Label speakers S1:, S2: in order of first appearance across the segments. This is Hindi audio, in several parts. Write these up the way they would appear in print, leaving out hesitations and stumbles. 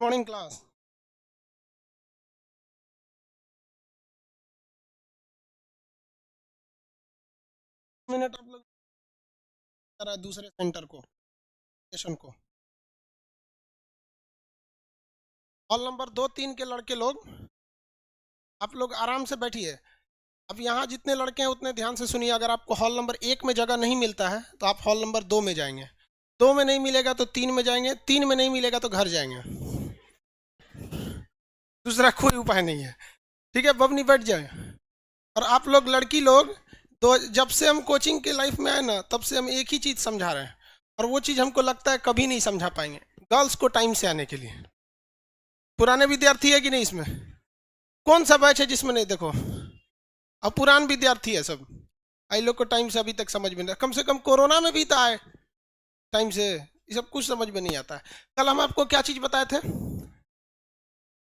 S1: Morning class. मिनट आप लोग करा दूसरे सेंटर को, सेशन को। हॉल नंबर 2-3 के लड़के लोग, आप लोग आराम से बैठिए। अब यहाँ जितने लड़के हैं उतने ध्यान से सुनिए। अगर आपको हॉल नंबर 1 में जगह नहीं मिलता है तो आप हॉल नंबर 2 में जाएंगे। 2 में नहीं मिलेगा तो 3 में जाएंगे। 3 में नहीं मिलेगा तो घर जाएंगे। दूसरा कोई उपाय नहीं है। ठीक है, बबनी बैठ जाए। और आप लोग लड़की लोग, तो जब से हम कोचिंग के लाइफ में आए ना, तब से हम एक ही चीज़ समझा रहे हैं, और वो चीज़ हमको लगता है कभी नहीं समझा पाएंगे। गर्ल्स को टाइम से आने के लिए। पुराने विद्यार्थी है कि नहीं इसमें? कौन सा बैच है जिसमें नहीं? देखो, अब पुरान विद्यार्थी है सब। आई लोग को टाइम से अभी तक समझ में नहीं, कम से कम कोरोना में भी था आए टाइम से। ये सब कुछ समझ में नहीं आता है। कल हम आपको क्या चीज़ बताए थे?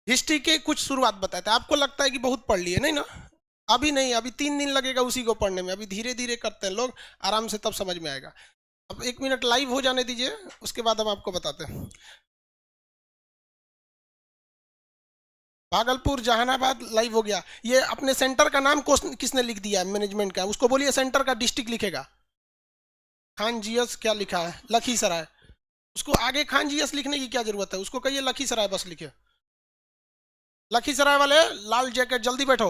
S1: हिस्ट्री के कुछ शुरुआत बताए थे। आपको लगता है कि बहुत पढ़ लिए, नहीं ना? अभी नहीं, अभी 3 दिन लगेगा उसी को पढ़ने में। अभी धीरे धीरे करते हैं लोग आराम से, तब समझ में आएगा। अब 1 मिनट लाइव हो जाने दीजिए, उसके बाद हम आपको बताते हैं। भागलपुर जहानाबाद लाइव हो गया। ये अपने सेंटर का नाम किसने लिख दिया है? मैनेजमेंट का। उसको बोलिए सेंटर का डिस्ट्रिक्ट लिखेगा। खान जीएस क्या लिखा है? लखीसराय। उसको आगे खान जीएस लिखने की क्या जरूरत है? उसको कहिए लखीसराय बस लिखे। लखीसराय वाले लाल जैकेट जल्दी बैठो।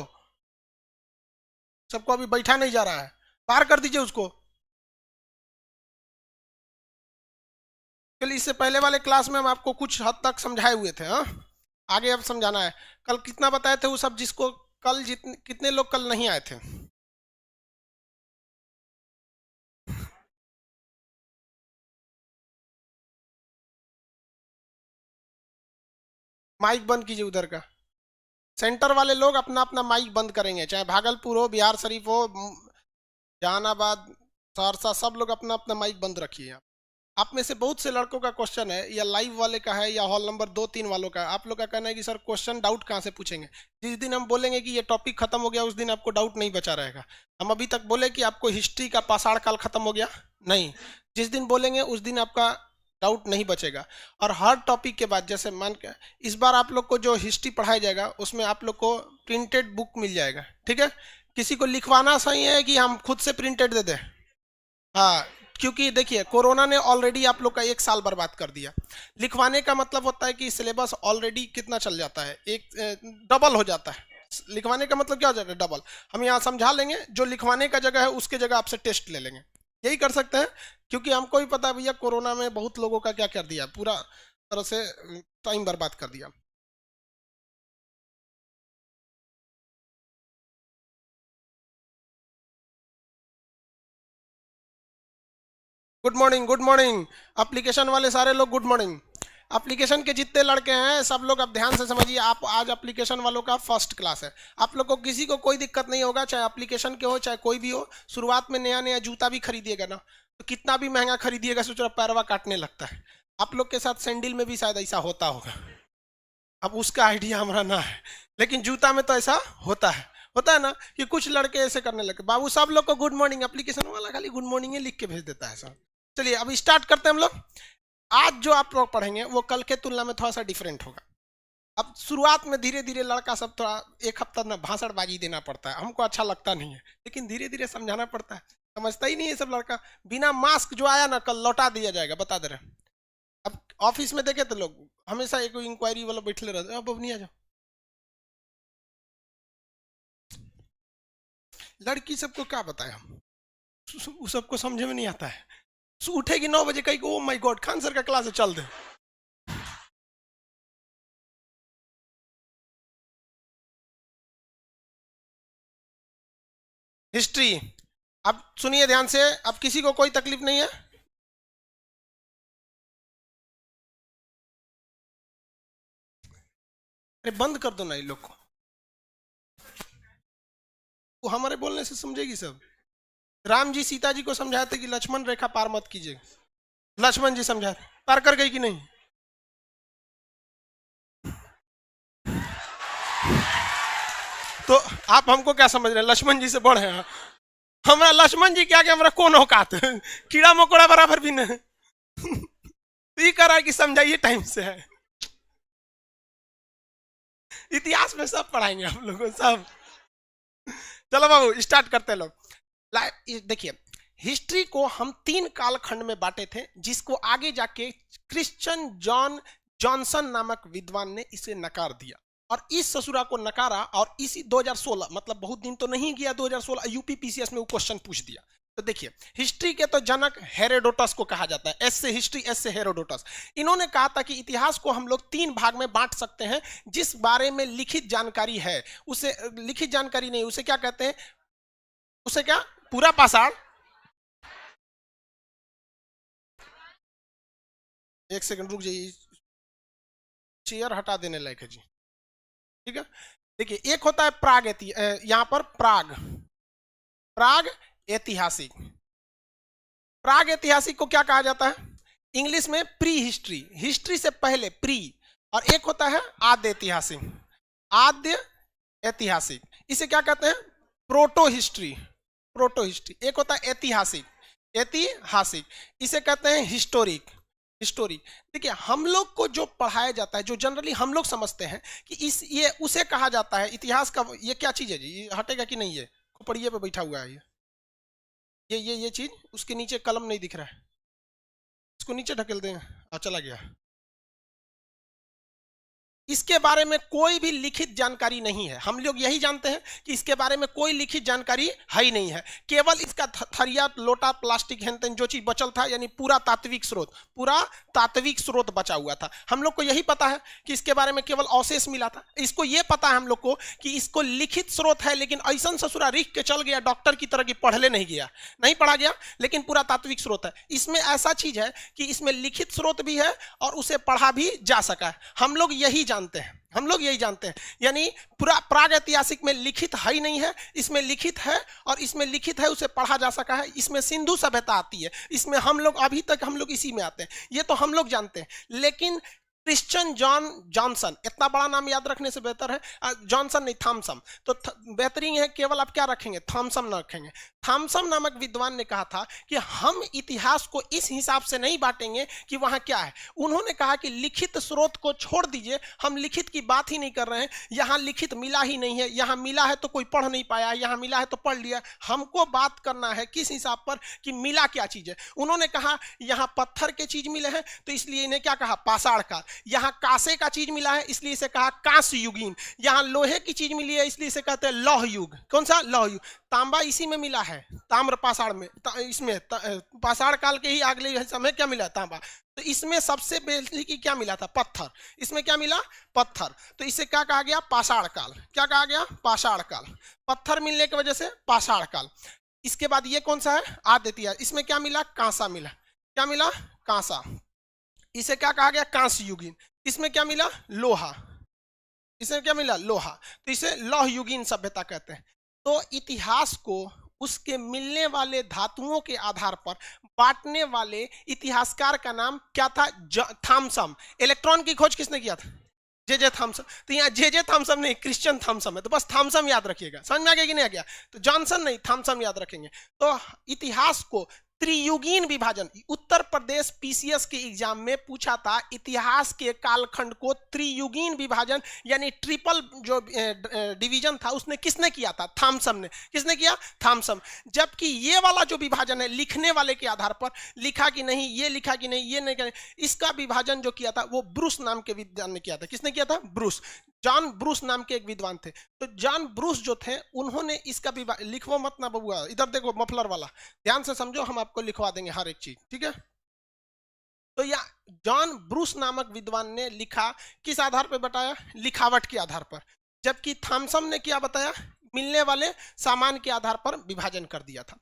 S1: सबको अभी बैठा नहीं जा रहा है, पार कर दीजिए उसको। चलिए, इससे पहले वाले क्लास में हम आपको कुछ हद तक समझाए हुए थे। हाँ, आगे अब समझाना है। कल कितना बताए थे वो सब, जिसको कल जितने कितने लोग कल नहीं आए थे? माइक बंद कीजिए उधर का। सेंटर वाले लोग अपना अपना माइक बंद करेंगे, चाहे भागलपुर हो, बिहार शरीफ हो, जहानाबाद, सहरसा, सब लोग अपना अपना माइक बंद रखिए। आप में से बहुत से लड़कों का क्वेश्चन है, या लाइव वाले का है या हॉल नंबर 2-3 वालों का। आप लोग का कहना है कि सर क्वेश्चन डाउट कहाँ से पूछेंगे? जिस दिन हम बोलेंगे कि ये टॉपिक खत्म हो गया, उस दिन आपको डाउट नहीं बचा रहेगा। हम अभी तक बोले कि आपको हिस्ट्री का पाषाण काल खत्म हो गया? नहीं। जिस दिन बोलेंगे उस दिन आपका डाउट नहीं बचेगा। और हर टॉपिक के बाद, जैसे मान के इस बार आप लोग को जो हिस्ट्री पढ़ाया जाएगा उसमें आप लोग को प्रिंटेड बुक मिल जाएगा। ठीक है? किसी को लिखवाना सही है कि हम खुद से प्रिंटेड दे दें? हाँ, क्योंकि देखिए कोरोना ने ऑलरेडी आप लोग का 1 साल बर्बाद कर दिया। लिखवाने का मतलब होता है कि सिलेबस ऑलरेडी कितना चल जाता है, एक डबल हो जाता है। लिखवाने का मतलब क्या हो जाता है? डबल। हम यहाँ समझा लेंगे, जो लिखवाने का जगह है उसके जगह आपसे टेस्ट ले लेंगे। यही कर सकते हैं, क्योंकि हमको भी पता है भैया कोरोना में बहुत लोगों का क्या कर दिया, पूरा तरह से टाइम बर्बाद कर दिया। Good morning, good morning. Application वाले सारे लोग गुड मॉर्निंग। एप्लीकेशन के जितने लड़के हैं सब लोग अब ध्यान से समझिए। आप आज एप्लीकेशन वालों का फर्स्ट क्लास है। आप लोग को किसी को कोई दिक्कत नहीं होगा, चाहे एप्लीकेशन के हो चाहे कोई भी हो। शुरुआत में नया नया जूता भी खरीदिएगा ना, तो कितना भी महंगा खरीदिएगा, सोच रहा पैरवा काटने लगता है। आप लोग के साथ सैंडल में भी शायद ऐसा होता होगा। अब उसका आइडिया हमारा ना है, लेकिन जूता में तो ऐसा होता है। होता है ना कि कुछ लड़के ऐसे करने लगते। बाबू सब लोग को गुड मॉर्निंग, एप्लीकेशन वाला खाली गुड मॉर्निंग ही लिख के भेज देता है सर। चलिए अब स्टार्ट करते हैं हम लोग। आज जो आप लोग पढ़ेंगे वो कल के तुलना में थोड़ा सा डिफरेंट होगा। अब शुरुआत में धीरे धीरे लड़का सब थोड़ा, एक हफ्ता ना भाषणबाजी देना पड़ता है, हमको अच्छा लगता नहीं है, लेकिन धीरे धीरे समझाना पड़ता है। समझता ही नहीं है सब लड़का। बिना मास्क जो आया ना कल लौटा दिया जाएगा, बता दे रहे हैं। अब ऑफिस में देखे तो लोग हमेशा एक इंक्वायरी वाला बैठे रहते हैं, अब नहीं आ जाओ। लड़की सबको क्या बताए हम, उस सबको समझे में नहीं आता है। उठेगी 9 बजे, कहीं oh my God Khan sir का क्लास है, चल दे। हिस्ट्री। अब सुनिए ध्यान से, अब किसी को कोई तकलीफ नहीं है? अरे बंद कर दो ना ये लोग को, वो हमारे बोलने से समझेगी सब। राम जी सीता जी को समझाए थे कि लक्ष्मण रेखा पार मत कीजिए। लक्ष्मण जी समझाए, पार कर गई कि नहीं? तो आप हमको क्या समझ रहे हैं, लक्ष्मण जी से बड़े हैं? हमारा लक्ष्मण जी क्या, हमारा कौन औकात है? कीड़ा मकोड़ा बराबर भी नहीं। तो ये कह रहा है कि समझाइए टाइम से है। इतिहास में सब पढ़ाएंगे हम लोगों सब। चलो बाबू स्टार्ट करते लोग। देखिए हिस्ट्री को हम 3 कालखंड में बांटे थे, जिसको आगे जाके क्रिश्चियन जॉन जॉनसन नामक विद्वान ने इसे नकार दिया, और इस ससुरा को नकारा, और इसी 2016 मतलब बहुत दिन तो नहीं गया, 2016 यूपीपीसीएस में वो क्वेश्चन पूछ दिया। तो देखिए हिस्ट्री के तो जनक हेरोडोटस को कहा जाता है, एस से हिस्ट्री, एस से हेरोडोटस। इन्होंने कहा था कि इतिहास को हम लोग 3 भाग में बांट सकते हैं, जिस बारे में लिखित जानकारी है उसे, लिखित जानकारी नहीं, उसे क्या कहते हैं, उसे क्या, पूरा पाषाण। एक सेकंड रुक जाइए, चेयर हटा देने लायक है जी, ठीक है। देखिए एक होता है प्राग, यहां पर प्राग ऐतिहासिक। प्राग ऐतिहासिक को क्या कहा जाता है, इंग्लिश में प्री हिस्ट्री, हिस्ट्री से पहले प्री। और एक होता है आद्य ऐतिहासिक, आद्य ऐतिहासिक, इसे क्या कहते हैं, प्रोटो हिस्ट्री, प्रोटो हिस्ट्री। एक होता है ऐतिहासिक, ऐतिहासिक, इसे कहते हैं हिस्टोरिक, हिस्टोरिक। देखिए हम लोग को जो पढ़ाया जाता है, जो जनरली हम लोग समझते हैं कि इस ये उसे कहा जाता है इतिहास का, ये क्या चीज है जी, ये हटेगा कि नहीं, ये खोपड़िए पे बैठा हुआ है ये चीज, उसके नीचे कलम नहीं दिख रहा है, इसको नीचे ढकेल दें, चला गया। इसके बारे में कोई भी लिखित जानकारी नहीं है, हम लोग यही जानते हैं कि इसके बारे में कोई लिखित जानकारी है ही नहीं है, केवल इसका थरिया, लोटा, प्लास्टिक, हेन जो चीज बचल था, यानी पूरा तात्विक स्रोत, पूरा तात्विक स्रोत बचा हुआ था। हम लोग को यही पता है कि इसके बारे में केवल अवशेष मिला था, इसको यह पता है हम लोग को कि इसको लिखित स्रोत है, लेकिन ऐसा ससुरा रिख के चल गया डॉक्टर की तरह की, पढ़ले नहीं गया, नहीं पढ़ा गया, लेकिन पूरा तात्विक स्रोत है। इसमें ऐसा चीज है कि इसमें लिखित स्रोत भी है और उसे पढ़ा भी जा सका है, हम लोग यही जानते हैं, हम लोग यही जानते हैं। यानी पूरा प्राग ऐतिहासिक में लिखित है ही नहीं है, इसमें लिखित है, और इसमें लिखित है उसे पढ़ा जा सका है। इसमें सिंधु सभ्यता आती है, इसमें हम लोग अभी तक हम लोग इसी में आते हैं, ये तो हम लोग जानते हैं। लेकिन क्रिश्चियन जॉन जॉनसन, इतना बड़ा नाम याद रखने से बेहतर है जॉनसन नहीं, थॉमसन, तो बेहतरीन है, केवल आप क्या रखेंगे, थॉमसन न रखेंगे। थॉमसन नामक विद्वान ने कहा था कि हम इतिहास को इस हिसाब से नहीं बांटेंगे कि वहां क्या है। उन्होंने कहा कि लिखित स्रोत को छोड़ दीजिए, हम लिखित की बात ही नहीं कर रहे हैं, यहां लिखित मिला ही नहीं है, यहां मिला है तो कोई पढ़ नहीं पाया, यहां मिला है तो पढ़ लिया। हमको बात करना है किस हिसाब पर कि मिला क्या चीज है। उन्होंने कहा यहां पत्थर के चीज मिले हैं, तो इसलिए इन्हें क्या कहा, पाषाण काल। यहां कांसे का चीज मिला है, इसलिए इसे कहा कांस्य युगीन। यहां लोहे की चीज मिली है, इसलिए इसे कहते हैं लौह युग। कौन सा, लौह युग। तांबा इसी में मिला है, ताम्र पाषाण में, इसमें पाषाण काल के ही अगले समय क्या मिला, तांबा। तो इसमें सबसे बेसिक क्या मिला था, पत्थर। इसमें क्या मिला, पत्थर, तो इसे क्या कहा गया, पाषाण काल। क्या कहा गया, पाषाण काल। पत्थर मिलने की वजह से पाषाण काल। इसके बाद ये कौन सा है, आद्य इतिहास। इसमें क्या मिला, कांसा मिला। क्या मिला, कांसा। इसे क्या कहा गया, कांस्य युगीन। इसमें क्या मिला, लोहा। इसमें क्या मिला, लोहा, तो इसे लौह युगीन सभ्यता कहते हैं। तो इतिहास को उसके मिलने वाले धातुओं के आधार पर बांटने वाले इतिहासकार का नाम क्या था, थॉमसन। इलेक्ट्रॉन की खोज किसने किया था, जे थॉमसन। तो यहाँ जे थॉमसन नहीं, क्रिश्चियन थॉमसन है, तो बस थॉमसन याद रखिएगा। समझ में आ गया कि नहीं आ गया, तो जॉनसन नहीं, थॉमसन याद रखेंगे। तो इतिहास को त्रियुगीन विभाजन, उत्तर प्रदेश पीसीएस के एग्जाम में पूछा था, इतिहास के कालखंड को त्रियुगीन विभाजन यानी ट्रिपल जो डिवीजन था उसने किसने किया था, थॉमसन ने। किसने किया, थॉमसन। जबकि ये वाला जो विभाजन है लिखने वाले के आधार पर, लिखा कि नहीं, ये लिखा कि नहीं, ये नहीं, इसका विभाजन जो किया था वो ब्रूस नाम के विद्वान ने किया था। किसने किया था, ब्रूस, जॉन ब्रूस नाम के एक विद्वान थे। तो जॉन ब्रूस जो थे उन्होंने इसका लिखवा मत ना बबुआ, इधर देखो मफलर वाला, ध्यान से समझो, हम आपको लिखवा देंगे हर एक चीज, ठीक है। तो या जॉन ब्रूस नामक विद्वान ने लिखा, किस आधार पर बताया, लिखावट के आधार पर। जबकि थॉमसन ने क्या बताया, मिलने वाले सामान के आधार पर विभाजन कर दिया था।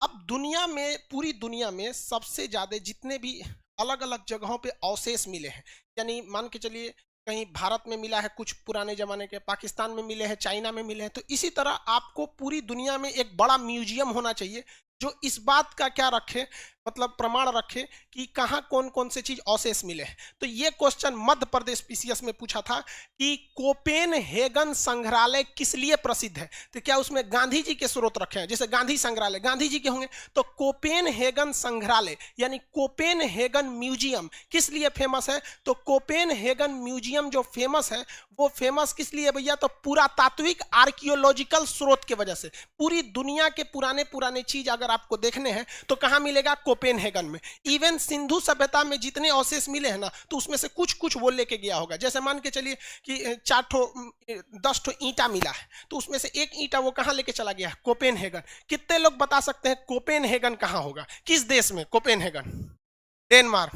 S1: अब दुनिया में, पूरी दुनिया में सबसे ज्यादा जितने भी अलग अलग जगहों पे अवशेष मिले हैं, यानी मान के चलिए कहीं भारत में मिला है, कुछ पुराने जमाने के, पाकिस्तान में मिले हैं, चाइना में मिले हैं, तो इसी तरह आपको पूरी दुनिया में एक बड़ा म्यूजियम होना चाहिए जो इस बात का क्या रखे, मतलब प्रमाण रखे कि कहां कौन कौन से चीज अवशेष मिले हैं। तो ये क्वेश्चन मध्य प्रदेश पीसीएस में पूछा था कि कोपेनहेगन संग्रहालय किस लिए प्रसिद्ध है। तो क्या उसमें गांधी जी के स्रोत रखे हैं, जैसे गांधी संग्रहालय गांधी जी के होंगे, तो कोपेनहेगन संग्रहालय यानी कोपेनहेगन म्यूजियम किस लिए फेमस है। तो कोपेनहेगन म्यूजियम जो फेमस है वो फेमस किस लिए भैया, तो पुरातात्विक आर्कियोलॉजिकल स्रोत की वजह से। पूरी दुनिया के पुराने पुराने चीज अगर आपको देखने हैं तो कहां मिलेगा, कोपेनहेगन में। इवन सिंधु सभ्यता में जितने अवशेष मिले हैं ना, तो उसमें से कुछ कुछ वो लेके गया होगा। जैसे मान के चलिए कि 10 ठो ईंटा मिला है, तो उसमें से एक ईंटा वो कहां लेके चला गया, कोपेनहेगन। कितने लोग बता सकते हैं कोपेनहेगन कहां होगा, किस देश में कोपेनहेगन, डेनमार्क,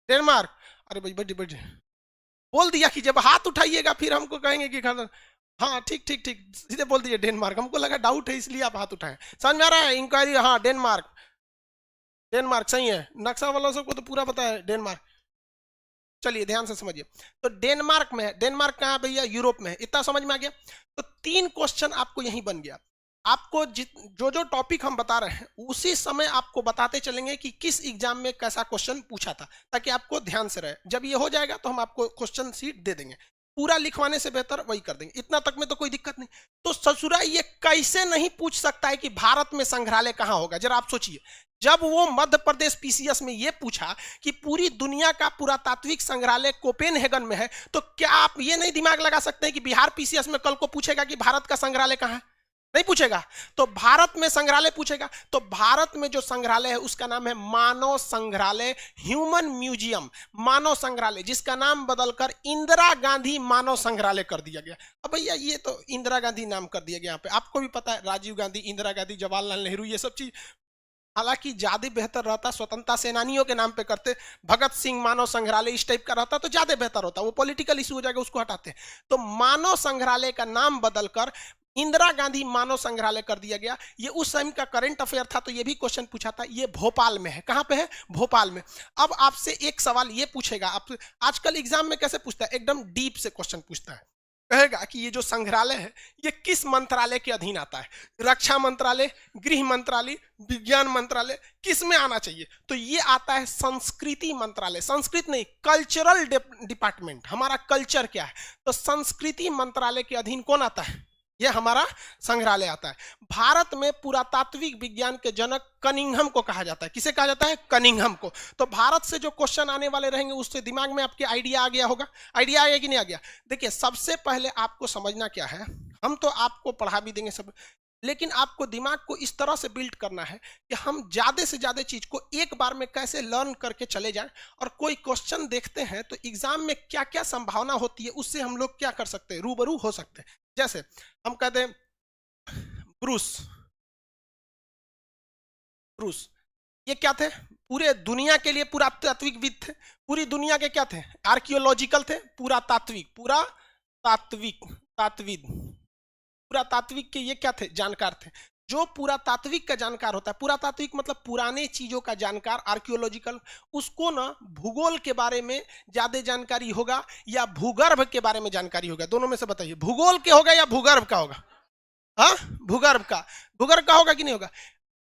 S1: डेनमार्क। अरे भाई बड़ी बड़ी बोल दिया कि जब हाथ उठाइएगा फिर हमको कहेंगे कि खाना। हाँ ठीक ठीक ठीक, सीधे बोल दीजिए डेनमार्क, हमको लगा डाउट है इसलिए आप हाथ उठाए। समझ में आ रहा है, इंक्वायरी, हाँ डेनमार्क, डेनमार्क सही है। नक्शा वालों सबको तो पूरा पता है डेनमार्क। चलिए ध्यान से समझिए, तो डेनमार्क में है। डेनमार्क कहाँ भैया, यूरोप में है। इतना समझ में आ गया। तो 3 क्वेश्चन आपको यही बन गया। आपको जो जो टॉपिक हम बता रहे हैं उसी समय आपको बताते चलेंगे कि किस एग्जाम में कैसा क्वेश्चन पूछा था, ताकि आपको ध्यान से रहे। जब ये हो जाएगा तो हम आपको क्वेश्चन सीट दे देंगे, पूरा लिखवाने से बेहतर वही कर देंगे। इतना तक में तो कोई दिक्कत नहीं। तो ससुरा ये कैसे नहीं पूछ सकता है कि भारत में संग्रहालय कहां होगा, जरा आप सोचिए। जब वो मध्य प्रदेश पीसीएस में ये पूछा कि पूरी दुनिया का पुरातात्विक संग्रहालय कोपेनहेगन में है, तो क्या आप ये नहीं दिमाग लगा सकते हैं कि बिहार पीसीएस में कल को पूछेगा कि भारत का संग्रहालय कहां है, नहीं पूछेगा। तो भारत में संग्रहालय पूछेगा, तो भारत में जो संग्रहालय है उसका नाम है मानव संग्रहालय, ह्यूमन म्यूजियम, मानव संग्रहालय, जिसका नाम बदलकर इंदिरा गांधी मानव संग्रहालय कर दिया गया। अब भैया ये तो इंदिरा गांधी नाम कर दिया गया यहाँ पे, आपको भी पता है राजीव गांधी, इंदिरा गांधी, जवाहरलाल नेहरू, ये सब चीज हालांकि ज्यादा बेहतर रहता स्वतंत्रता सेनानियों के नाम पे करते, भगत सिंह मानव संग्रहालय इस टाइप का रहता तो ज्यादा बेहतर होता। वो पॉलिटिकल इशू हो जाएगा, उसको हटाते हैं। तो मानव संग्रहालय का नाम बदलकर इंदिरा गांधी मानव संग्रहालय कर दिया गया। ये उस समय का करंट अफेयर था, तो ये भी क्वेश्चन पूछा था। ये भोपाल में है, कहां पे है, भोपाल में। अब आपसे एक सवाल ये पूछेगा, आप आजकल एग्जाम में कैसे पूछता है, एकदम डीप से क्वेश्चन पूछता है। कहेगा कि ये जो संग्रहालय है ये किस मंत्रालय के अधीन आता है, रक्षा मंत्रालय, गृह मंत्रालय, विज्ञान मंत्रालय, किस में आना चाहिए। तो ये आता है संस्कृति मंत्रालय, संस्कृत नहीं, कल्चरल डिपार्टमेंट। हमारा कल्चर क्या है, तो संस्कृति मंत्रालय के अधीन कौन आता है, ये हमारा संग्रहालय आता है। भारत में पुरातात्विक विज्ञान के जनक कनिंघम को कहा जाता है। किसे कहा जाता है, कनिंघम को। तो भारत से जो क्वेश्चन आने वाले रहेंगे उससे दिमाग में आपके आइडिया आ गया होगा। आइडिया आ गया कि नहीं आ गया। देखिए सबसे पहले आपको समझना क्या है, हम तो आपको पढ़ा भी देंगे सब, लेकिन आपको दिमाग को इस तरह से बिल्ड करना है कि हम ज्यादा से ज्यादा चीज को एक बार में कैसे लर्न करके चले जाएं, और कोई क्वेश्चन देखते हैं तो एग्जाम में क्या क्या संभावना होती है उससे हम लोग क्या कर सकते हैं, रूबरू हो सकते हैं। जैसे हम कहते हैं ब्रूस, ब्रूस ये क्या थे, पूरे दुनिया के लिए पुरातात्विकविद थे। पूरी दुनिया के क्या थे, आर्कियोलॉजिकल थे, पुरातात्विक, पुरातात्विक, तात्विद, पुरातात्विक के ये क्या थे, जानकार थे। जो पुरातात्विक का जानकार होता है, पुरातात्विक मतलब पुराने चीजों का जानकार, आर्कियोलॉजिकल, उसको ना भूगोल के बारे में ज्यादा जानकारी होगा या भूगर्भ के बारे में जानकारी होगा, दोनों में से बताइए, भूगोल के होगा या भूगर्भ का होगा। हाँ भूगर्भ का, भूगर्भ का होगा कि नहीं होगा।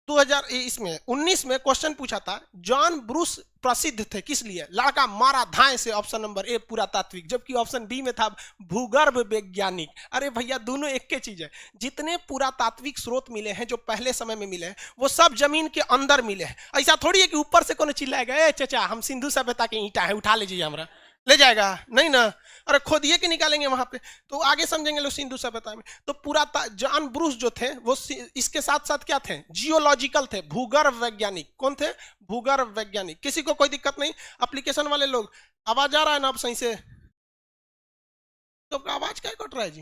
S1: 2019 में क्वेश्चन पूछा था, जॉन ब्रूस प्रसिद्ध थे किस लिए, लड़का मारा धाए से, ऑप्शन नंबर ए पुरातात्विक, जबकि ऑप्शन बी में था भूगर्भ वैज्ञानिक। अरे भैया दोनों एक के चीज है। जितने पुरातात्विक स्रोत मिले हैं जो पहले समय में मिले हैं वो सब जमीन के अंदर मिले हैं। ऐसा थोड़ी है कि ऊपर से कौन चिल्लाएगा, ए चाचा हम सिंधु सभ्यता के ईंटा है उठा लीजिए, हमारा ले जाएगा, नहीं ना। अरे खोदिए के निकालेंगे वहां पे, तो आगे समझेंगे लोग सिंधु सभ्यता में। तो पूरा जॉन ब्रूस जो थे वो इसके साथ साथ क्या थे, जियोलॉजिकल थे, भूगर्भ वैज्ञानिक। कौन थे, भूगर्भ वैज्ञानिक। किसी को कोई दिक्कत नहीं, एप्लीकेशन वाले लोग आवाज आ रहा है ना अब सही से, तो आवाज क्या कट रहा है जी,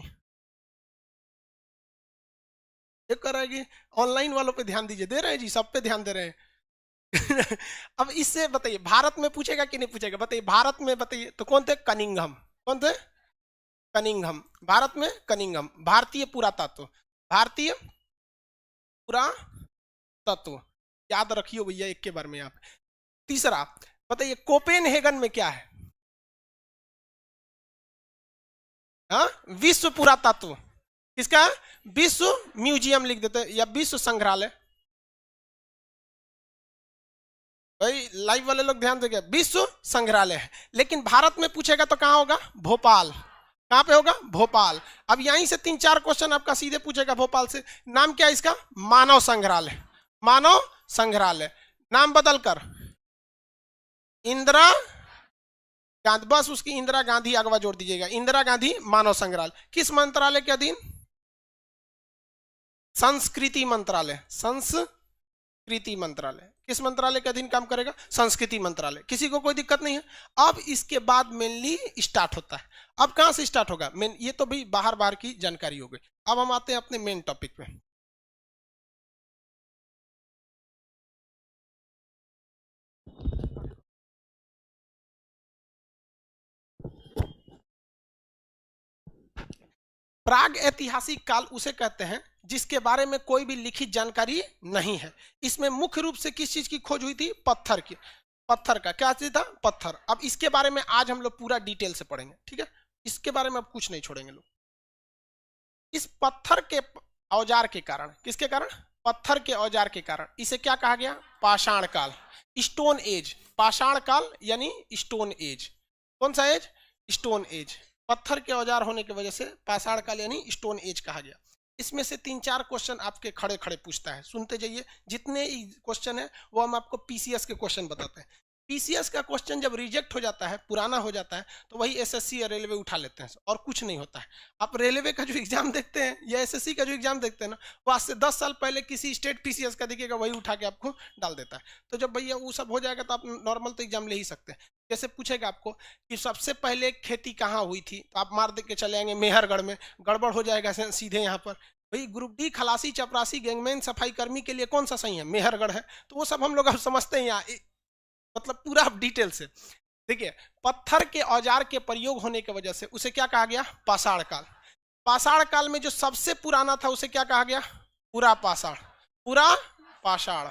S1: ये कर रहा है कि ऑनलाइन वालों पे ध्यान दीजिए, दे रहे हैं जी, सब पे ध्यान दे रहे हैं। अब इससे बताइए भारत में पूछेगा कि नहीं पूछेगा, बताइए भारत में, बताइए तो कौन थे, कनिंघम। कौन थे, कनिंघम। भारत में कनिंघम, भारतीय पुरातत्व, भारतीय पुरातत्व, याद रखियो भैया एक के बार में। आप तीसरा बताइए कोपेनहेगन में क्या है, हाँ विश्व पुरातत्व, किसका? विश्व म्यूजियम लिख देते या विश्व संग्रहालय। भाई लाइव वाले लोग ध्यान देंगे, विश्व संग्रहालय है। लेकिन भारत में पूछेगा तो कहां होगा? भोपाल। कहां पे होगा? भोपाल। अब यहीं से 3-4 क्वेश्चन आपका सीधे पूछेगा भोपाल से। नाम क्या है इसका? मानव संग्रहालय। मानव संग्रहालय। नाम बदलकर इंदिरा गांधी, बस उसकी इंदिरा गांधी अगवा जोड़ दीजिएगा। इंदिरा गांधी मानव संग्रहालय किस मंत्रालय के अधीन? संस्कृति मंत्रालय। संस्कृति मंत्रालय किस मंत्रालय के अधीन काम करेगा? संस्कृति मंत्रालय। किसी को कोई दिक्कत नहीं है? अब इसके बाद मेनली स्टार्ट होता है। अब कहां से स्टार्ट होगा? मेन ये तो भी बाहर बाहर की जानकारी हो गई। अब हम आते हैं अपने मेन टॉपिक पे। प्राग ऐतिहासिक काल उसे कहते हैं जिसके बारे में कोई भी लिखित जानकारी नहीं है। इसमें मुख्य रूप से किस चीज की खोज हुई थी? पत्थर की। पत्थर का क्या चीज था? पत्थर। अब इसके बारे में आज हम लोग पूरा डिटेल से पढ़ेंगे, ठीक है? इसके बारे में अब कुछ नहीं छोड़ेंगे लोग। इस पत्थर के औजार के कारण, किसके कारण? पत्थर के औजार के कारण इसे क्या कहा गया? पाषाण काल, स्टोन एज। पाषाण काल यानी स्टोन एज। कौन सा एज? Stone age. पत्थर के औजार होने की वजह से पाषाण काल यानी स्टोन एज कहा गया। इसमें से 3-4 क्वेश्चन आपके खड़े खड़े पूछता है, सुनते जाइए। जितने क्वेश्चन है वो हम आपको पीसीएस के क्वेश्चन बताते हैं। पीसीएस का क्वेश्चन जब रिजेक्ट हो जाता है, पुराना हो जाता है, तो वही एसएससी या रेलवे उठा लेते हैं और कुछ नहीं होता है। आप रेलवे का जो एग्जाम देखते हैं या एसएससी का जो एग्जाम देखते हैं ना, वो आज से 10 साल पहले किसी स्टेट पीसीएस का देखिएगा, वही उठा के आपको डाल देता है। तो जब भैया वो सब हो जाएगा तो आप नॉर्मल तो एग्जाम ले ही सकते हैं। जैसे पूछेगा आपको कि सबसे पहले खेती कहाँ हुई थी, तो आप मार दे के चले आएंगे मेहरगढ़ में। गड़बड़ हो जाएगा सीधे यहाँ पर। भाई ग्रुप डी खलासी चपरासी गैंगमैन सफाई कर्मी के लिए कौन सा सही है? मेहरगढ़ है। तो वो सब हम लोग अब समझते हैं यहाँ, मतलब पूरा डिटेल से। देखिए, पत्थर के औजार के प्रयोग होने की वजह से उसे क्या कहा गया? पाषाण काल। पाषाण काल में जो सबसे पुराना था उसे क्या कहा गया? पुरा पाषाण। पुरा पाषाण।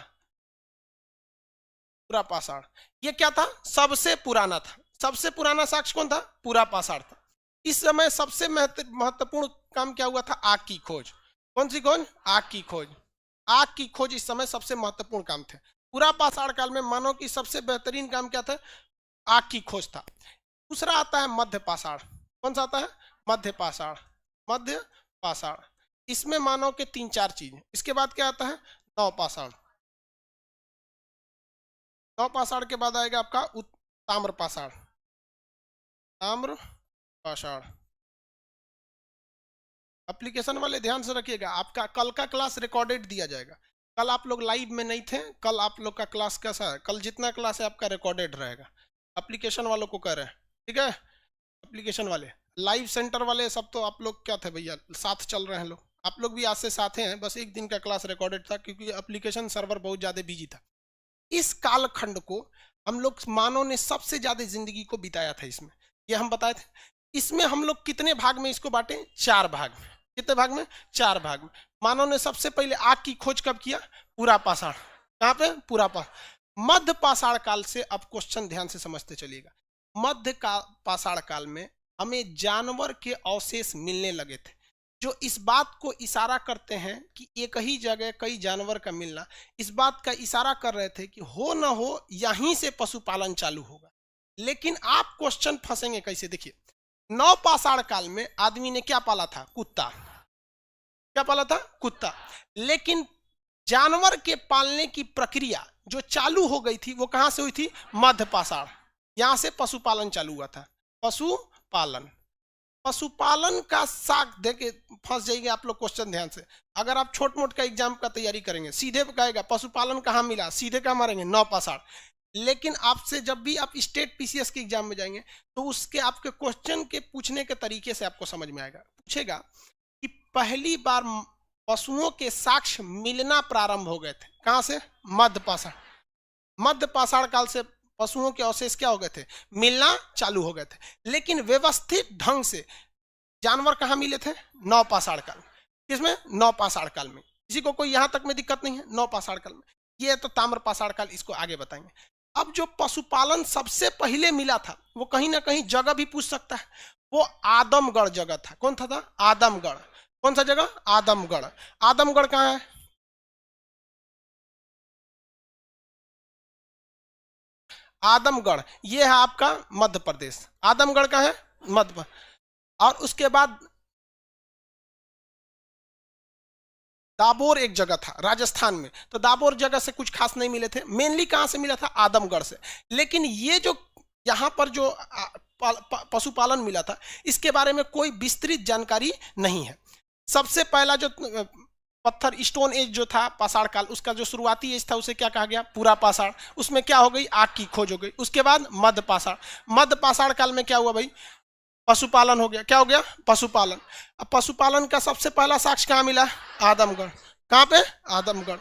S1: पुरा पाषाण ये क्या था? सबसे पुराना था। सबसे पुराना साक्ष्य कौन था? पुरा पाषाण था। इस समय सबसे महत्वपूर्ण काम क्या हुआ था? आग की खोज। कौन सी खोज? आग की खोज। आग की खोज इस समय सबसे महत्वपूर्ण काम थे। पूरा पाषाण काल में मानव की सबसे बेहतरीन काम क्या था? आग की खोज था। दूसरा आता है मध्य पाषाण। कौन सा आता है? मध्य पाषाण। मध्य पाषाण इसमें मानव के 3-4 चीज। इसके बाद क्या आता है? नव पाषाण। नव पाषाण के बाद आएगा आपका ताम्र पाषाण। ताम्र पाषाण। एप्लीकेशन वाले ध्यान से रखिएगा, आपका कल का क्लास रिकॉर्डेड दिया जाएगा। कल आप लोग लाइव में नहीं थे, कल आप लोग का क्लास कैसा है? कल जितना क्लास है आपका रिकॉर्डेड रहेगा। एप्लीकेशन वालों को कह रहे हैं, ठीक है? एप्लीकेशन वाले, लाइव सेंटर वाले सब तो आप लोग क्या थे भैया, साथ चल रहे हैं लोग। आप लोग भी आज से साथ हैं, बस एक दिन का क्लास रिकॉर्डेड था क्योंकि एप्लीकेशन सर्वर बहुत ज्यादा बिजी था। इस कालखंड को हम लोग मानव ने सबसे ज्यादा जिंदगी को बिताया था इसमें, ये हम बताए थे। इसमें हम लोग कितने भाग में इसको बांटे? 4 भाग में। कितने भाग में? 4 भाग में। मानव ने सबसे पहले आग की खोज कब किया? पूरा पाषाण। कहां पे? पूरा पाषाण। मध्य पाषाण काल से अब क्वेश्चन ध्यान से समझते चलिएगा। मध्य पाषाण काल में हमें जानवर के अवशेष मिलने लगे थे, जो इस बात को इशारा करते हैं कि एक ही जगह कई जानवर का मिलना इस बात का इशारा कर रहे थे कि हो ना हो यहीं से पशुपालन चालू होगा। लेकिन आप क्वेश्चन फंसेंगे कैसे? देखिए, नव पाषाण काल में आदमी ने क्या पाला था? कुत्ता। क्या पाला था? कुत्ता। लेकिन जानवर के पालने की प्रक्रिया जो चालू हो गई थी वो कहां से हुई थी? मध्य पाषाण। यहां से पशुपालन चालू हुआ था। पशुपालन। पशुपालन का साख देके फंस जाएंगे आप लोग क्वेश्चन ध्यान से। अगर आप छोट मोट का एग्जाम का तैयारी करेंगे, सीधे कहेगा पशुपालन कहां मिला, सीधे क्या मारेंगे? नव पाषाण। लेकिन आपसे जब भी आप स्टेट पीसीएस के एग्जाम में जाएंगे तो उसके आपके क्वेश्चन के पूछने के तरीके से आपको समझ में आएगा। पूछेगा कि पहली बार पशुओं के साक्ष्य मिलना प्रारंभ हो गए थे, कहां से? मध्य पाषाण। मध्य पाषाण काल से पशुओं के अवशेष क्या हो गए थे? मिलना चालू हो गए थे। लेकिन व्यवस्थित ढंग से जानवर कहां मिले थे? नव पाषाण काल। किसमें? नव पाषाण काल में। किसी को कोई यहां तक में दिक्कत नहीं है? नव पाषाण काल में। ये तो ताम्र पाषाण काल, इसको आगे बताएंगे। अब जो पशुपालन सबसे पहले मिला था वो कहीं ना कहीं जगह भी पूछ सकता है, वो आदमगढ़ जगह था। कौन था? आदमगढ़। कौन सा जगह? आदमगढ़। आदमगढ़ कहाँ है? आदमगढ़ ये है आपका मध्य प्रदेश। आदमगढ़ कहाँ है? मध्य प्रदेश। और उसके बाद दाबोर एक जगह था राजस्थान में, तो दाबोर जगह से कुछ खास नहीं मिले थे, मेनली कहां से मिला था? आदमगढ़ से। लेकिन ये जो यहां पर जो पशुपालन मिला था, इसके बारे में कोई विस्तृत जानकारी नहीं है। सबसे पहला जो पत्थर स्टोन एज जो था पाषाण काल, उसका जो शुरुआती एज था उसे क्या कहा गया? पूरा पाषाण। उसमें क्या हो गई? आग की खोज हो गई। उसके बाद मध्य पाषाण। मध्य पाषाण काल में क्या हुआ भाई? पशुपालन हो गया। क्या हो गया? पशुपालन। अब पशुपालन का सबसे पहला साक्ष्य कहाँ मिला? आदमगढ़। कहाँ पे? आदमगढ़।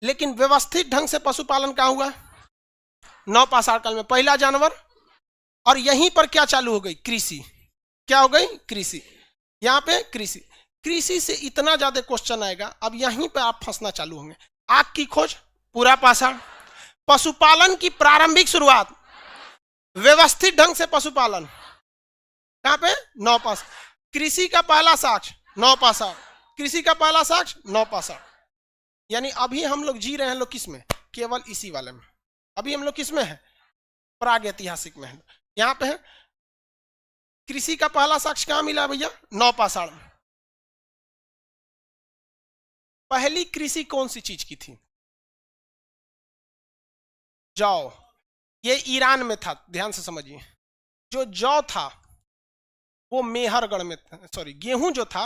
S1: लेकिन व्यवस्थित ढंग से पशुपालन कहाँ हुआ? नवपाषाण काल में। पहला जानवर, और यहीं पर क्या चालू हो गई? कृषि। क्या हो गई? कृषि। यहाँ पे कृषि। कृषि से इतना ज्यादा क्वेश्चन आएगा, अब यहीं पे आप फंसना चालू होंगे। आग की खोज पूरा पाषाण। पशुपालन की प्रारंभिक शुरुआत, व्यवस्थित ढंग से पशुपालन कहां पे? नवपाषाण। कृषि का पहला साक्ष्य नवपाषाण। कृषि का पहला साक्ष्य नवपाषाण। यानी अभी हम लोग जी रहे हैं लोग किस में? केवल इसी वाले में। अभी हम लोग किस में है? प्राग ऐतिहासिक में है। यहां पे है कृषि का पहला साक्ष्य कहां मिला भैया? नवपाषाण। पहली कृषि कौन सी चीज की थी? जौ। ये ईरान में था, ध्यान से समझिए। जो जौ था वो मेहरगढ़ में था, सॉरी गेहूं जो था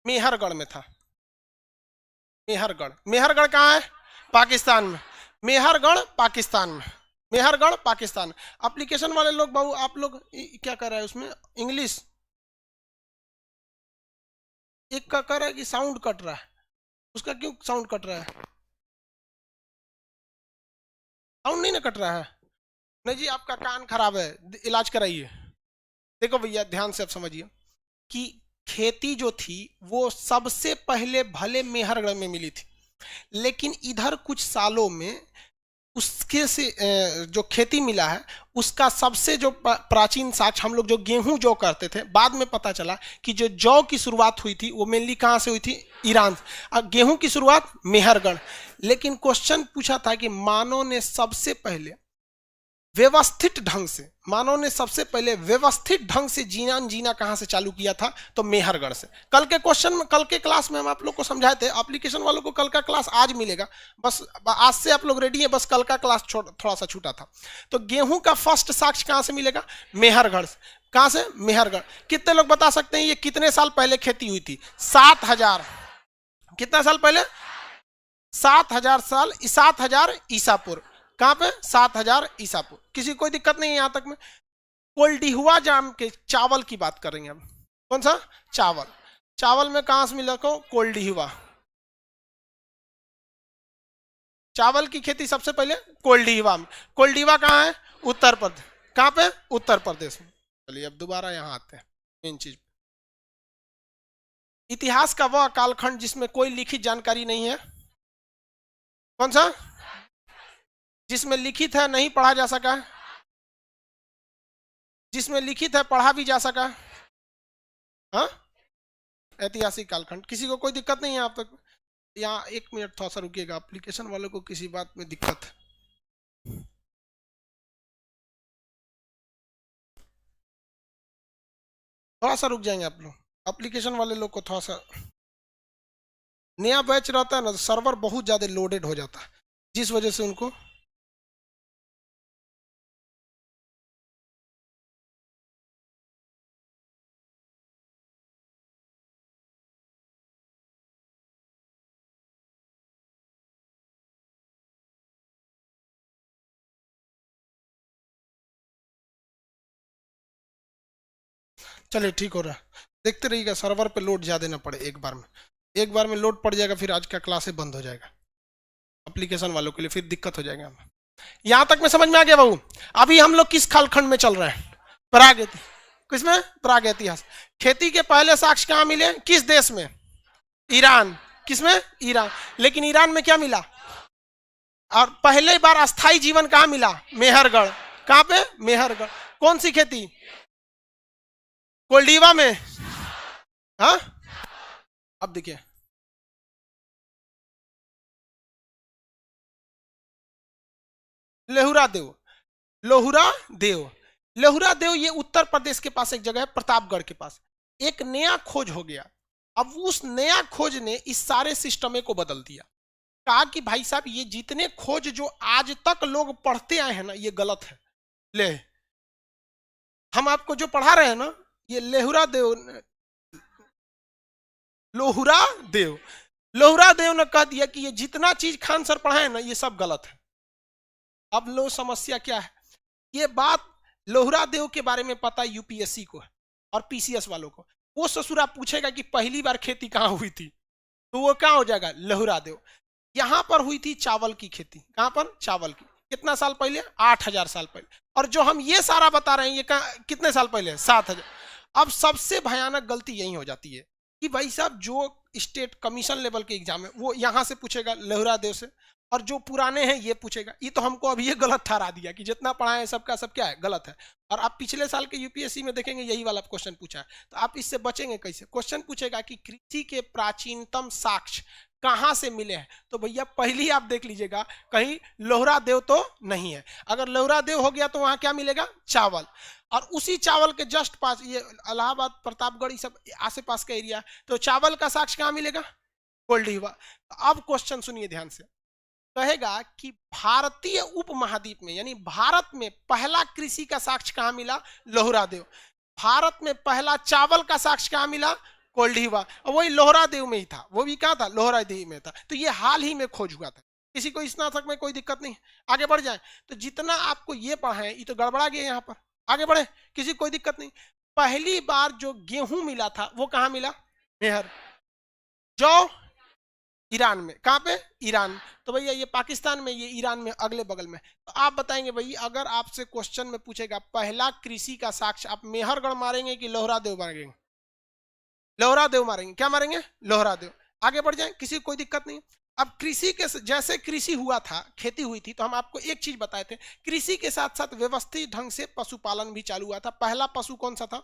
S1: मेहरगढ़ में था। मेहरगढ़। मेहरगढ़ कहाँ है? पाकिस्तान में। मेहरगढ़ पाकिस्तान में। मेहरगढ़ पाकिस्तान। एप्लीकेशन वाले लोग बाबू आप लोग क्या कर रहे हैं उसमें? इंग्लिश। एक का कर रहा है कि साउंड कट रहा है, उसका क्यों साउंड कट रहा है? साउंड नहीं ना कट रहा है? नहीं जी, आपका कान खराब है, इलाज कराइए। देखो भैया ध्यान से आप समझिए कि खेती जो थी वो सबसे पहले भले मेहरगढ़ में मिली थी, लेकिन इधर कुछ सालों में उसके से जो खेती मिला है उसका सबसे जो प्राचीन साक्ष्य, हम लोग जो गेहूं जौ करते थे, बाद में पता चला कि जो जौ की शुरुआत हुई थी वो मेनली कहाँ से हुई थी? ईरान से। और गेहूं की शुरुआत मेहरगढ़। लेकिन क्वेश्चन पूछा था कि मानव ने सबसे पहले व्यवस्थित ढंग से, मानव ने सबसे पहले व्यवस्थित ढंग से जीना कहां से चालू किया था? तो मेहरगढ़ से। कल के क्वेश्चन में, कल के क्लास में हम आप लोग को समझाए थे। एप्लीकेशन वालों को कल का क्लास आज मिलेगा, बस आज से आप लोग रेडी है, बस कल का क्लास थोड़ा सा छूटा था। तो गेहूं का फर्स्ट साक्ष्य कहां से मिलेगा? मेहरगढ़ से। कहां से? मेहरगढ़। कितने लोग बता सकते हैं ये कितने साल पहले खेती हुई थी? 7000। कितना साल पहले? 7000 साल, 7000 ईसा पूर्व। कहां पे? 7000 ईसा पूर्व। किसी कोई दिक्कत नहीं है यहां तक में? कोल्डिहुआ जाम के चावल की बात करेंगे हम। कौन सा? चावल। चावल में कहां से मिला को? कोल्डिहुआ। चावल की खेती सबसे पहले कोल्डिहुआ में। कोल्डिहुआ कहां है? उत्तर प्रदेश। कहां पे? उत्तर प्रदेश में। चलिए अब दोबारा यहां आते हैं मेन चीज। इतिहास का वह कालखंड जिसमें कोई लिखित जानकारी नहीं है। कौन सा? जिसमें लिखित है नहीं पढ़ा जा सका, जिसमें लिखित है पढ़ा भी जा सका। हाँ, ऐतिहासिक कालखंड। किसी को कोई दिक्कत नहीं है आप तक? यहाँ एक मिनट थोड़ा सा रुकिएगा, एप्लीकेशन वालों को किसी बात में दिक्कत है? थोड़ा सा रुक जाएंगे आप लोग। एप्लीकेशन वाले लोग को थोड़ा सा, नया बैच रहता है ना, सर्वर बहुत ज्यादा लोडेड हो जाता है, जिस वजह से उनको चलिए ठीक हो रहा है। देखते रहिएगा सर्वर पे लोड ज्यादा ना पड़े एक बार में। एक बार में लोड पड़ जाएगा फिर आज का क्लास बंद हो जाएगा एप्लीकेशन वालों के लिए, फिर दिक्कत हो जाएगा हमें। यहां तक में समझ में आ गया बाबू? अभी हम लोग किस कालखंड में चल रहे हैं? प्राग इतिहास। किसमें? प्राग इतिहास। खेती के पहले साक्ष्य कहां मिले? किस देश में? ईरान। किसमें? ईरान। लेकिन ईरान में क्या मिला? और पहले बार अस्थाई जीवन कहां मिला? मेहरगढ़। कहां पे? मेहरगढ़। कौन सी खेती? कोल्डिवा में। हाँ, अब देखिए लेहुरा देव, लोहुरा देव, लेहुरा देव ये उत्तर प्रदेश के पास एक जगह है, प्रतापगढ़ के पास। एक नया खोज हो गया। अब उस नया खोज ने इस सारे सिस्टम को बदल दिया। कहा कि भाई साहब ये जितने खोज जो आज तक लोग पढ़ते आए हैं ना, ये गलत है। ले हम आपको जो पढ़ा रहे हैं ना, ये लेहुरा देव, लोहुरा देव, लोहुरा देव ने कह दिया कि ये जितना चीज खान सर पढ़ाए ना, ये सब गलत है। अब लो समस्या क्या है, ये बात लोहुरा देव के बारे में पता यूपीएससी को है और पीसीएस वालों को। वो ससुरा पूछेगा कि पहली बार खेती कहां हुई थी, तो वो कहां हो जाएगा, लोहुरा देव। यहां पर हुई थी चावल की खेती। कहां पर, चावल की। कितना साल पहले, 8000 साल पहले। और जो हम ये सारा बता रहे हैं, ये कितने साल पहले, 7000। अब सबसे भयानक गलती यही हो जाती है कि भाई साहब जो स्टेट कमीशन लेवल के एग्जाम है वो यहां से पूछेगा लोहुरा देव से, और जो पुराने हैं ये पूछेगा। ये तो हमको अभी ये गलत ठहरा दिया कि जितना पढ़ा है सबका सब क्या है, गलत है। और आप पिछले साल के यूपीएससी में देखेंगे यही वाला क्वेश्चन पूछा है, तो आप इससे बचेंगे कैसे। क्वेश्चन पूछेगा कि कृषि के प्राचीनतम साक्ष्य कहां से मिले हैं, तो भैया पहली आप देख लीजिएगा कहीं लोहुरा देव तो नहीं है। अगर लोहुरा देव हो गया तो वहां क्या मिलेगा, चावल। और उसी चावल के जस्ट पास ये इलाहाबाद, प्रतापगढ़, सब आसे पास का एरिया, तो चावल का साक्ष्य कहां मिलेगा, कोल्डीवा। अब क्वेश्चन सुनिए ध्यान से, कहेगा कि भारतीय उपमहाद्वीप में यानी भारत में पहला कृषि का साक्ष्य कहां मिला, लोहुरा देव। भारत में पहला चावल का साक्ष्य कहां मिला, कोल्डीवा। और वही लोहुरा देव में ही था, वो भी कहां था, लोहुरा देव में था। तो ये हाल ही में खोज हुआ था। किसी को स्नातक में कोई दिक्कत नहीं, आगे बढ़ जाए। तो जितना आपको ये पढ़ाएं ये तो गड़बड़ा गया, यहाँ पर आगे बढ़े, किसी कोई दिक्कत नहीं। पहली बार जो गेहूं मिला था वो कहां मिला, मेहर। जौ ईरान में, कहां पे, ईरान। तो भैया ये पाकिस्तान में, ये ईरान में, अगले बगल में। तो आप बताएंगे भाई, अगर आपसे क्वेश्चन में पूछेगा पहला कृषि का साक्ष्य, आप मेहरगढ़ मारेंगे कि लोहुरा देव मारेंगे, लोहुरा देव मारेंगे। क्या मारेंगे, लोहुरा देव। आगे बढ़ जाए, किसी को कोई दिक्कत नहीं। अब कृषि के जैसे कृषि हुआ था, खेती हुई थी, तो हम आपको एक चीज बताए थे, कृषि के साथ साथ व्यवस्थित ढंग से पशुपालन भी चालू हुआ था। पहला पशु कौन सा था,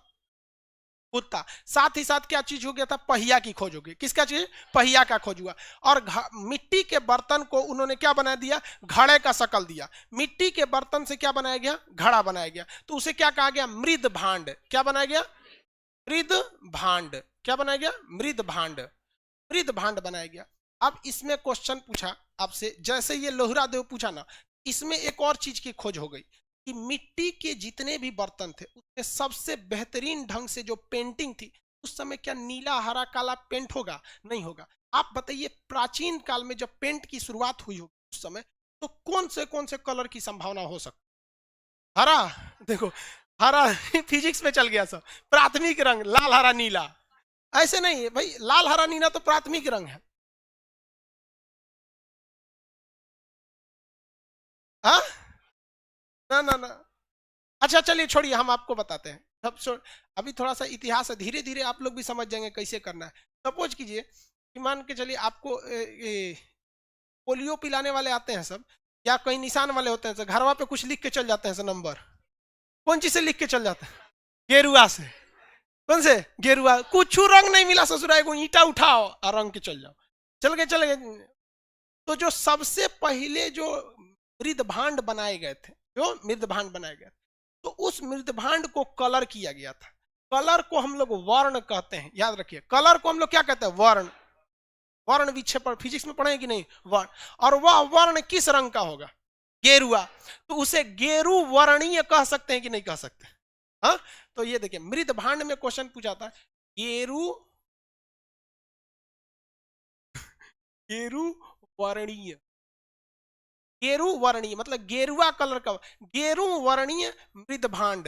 S1: कुत्ता। साथ ही साथ क्या चीज हो गया था, पहिया की खोज हो गई। किसका चीज, पहिया का खोज हुआ। और मिट्टी के बर्तन को उन्होंने क्या बना दिया, घड़े का शकल दिया। मिट्टी के बर्तन से क्या बनाया गया, घड़ा बनाया गया। तो उसे क्या कहा गया, मृद भांड। क्या बनाया गया, मृद भांड। क्या बनाया गया, मृद भांड, मृद भांड बनाया गया। अब इसमें क्वेश्चन पूछा आपसे, जैसे ये लोहुरा देव पूछा ना, इसमें एक और चीज की खोज हो गई कि मिट्टी के जितने भी बर्तन थे उसमें सबसे बेहतरीन ढंग से जो पेंटिंग थी, उस समय क्या नीला हरा काला पेंट होगा, नहीं होगा। आप बताइए प्राचीन काल में जब पेंट की शुरुआत हुई होगी उस समय, तो कौन से कलर की संभावना हो सकती, हरा। देखो हरा फिजिक्स में चल गया सब, प्राथमिक रंग लाल हरा नीला। ऐसे नहीं है भाई, लाल हरा नीला तो प्राथमिक रंग है। हाँ, ना ना ना। अच्छा चलिए छोड़िए, हम आपको बताते हैं। अब अभी थोड़ा सा इतिहास है, धीरे धीरे आप लोग भी समझ जाएंगे कैसे करना है। सपोज कीजिए कि मान के चलिए आपको पोलियो पिलाने वाले आते हैं सब, या कहीं निशान वाले होते हैं सब, घरवा पे कुछ लिख के चल जाते हैं सब नंबर। कौन चीज से लिख के चल जाते हैं, गेरुआ से। कौन से, गेरुआ। कुछ रंग नहीं मिला ससुराल को, ईटा उठाओ और रंग के चल जाओ। चल गए। तो जो सबसे पहले जो मृद भांड बनाए गए थे, जो मृद भांड बनाए गए, तो उस मृद भांड को कलर किया गया था। कलर को हम लोग वर्ण कहते हैं, याद रखिए। कलर को हम लोग क्या कहते हैं, वर्ण। वर्ण विक्षेपण फिजिक्स में पढ़े कि नहीं, वर्ण। और वह वर्ण किस रंग का होगा, गेरुआ। तो उसे गेरु वर्णीय कह सकते हैं कि नहीं कह सकते। हाँ, तो ये देखिए मृद भांड में क्वेश्चन पूछा था, गेरु, गेरु वर्णीय। गेरु वर्णीय मतलब गेरुआ कलर का, गेरु वर्णीय मृद भांड,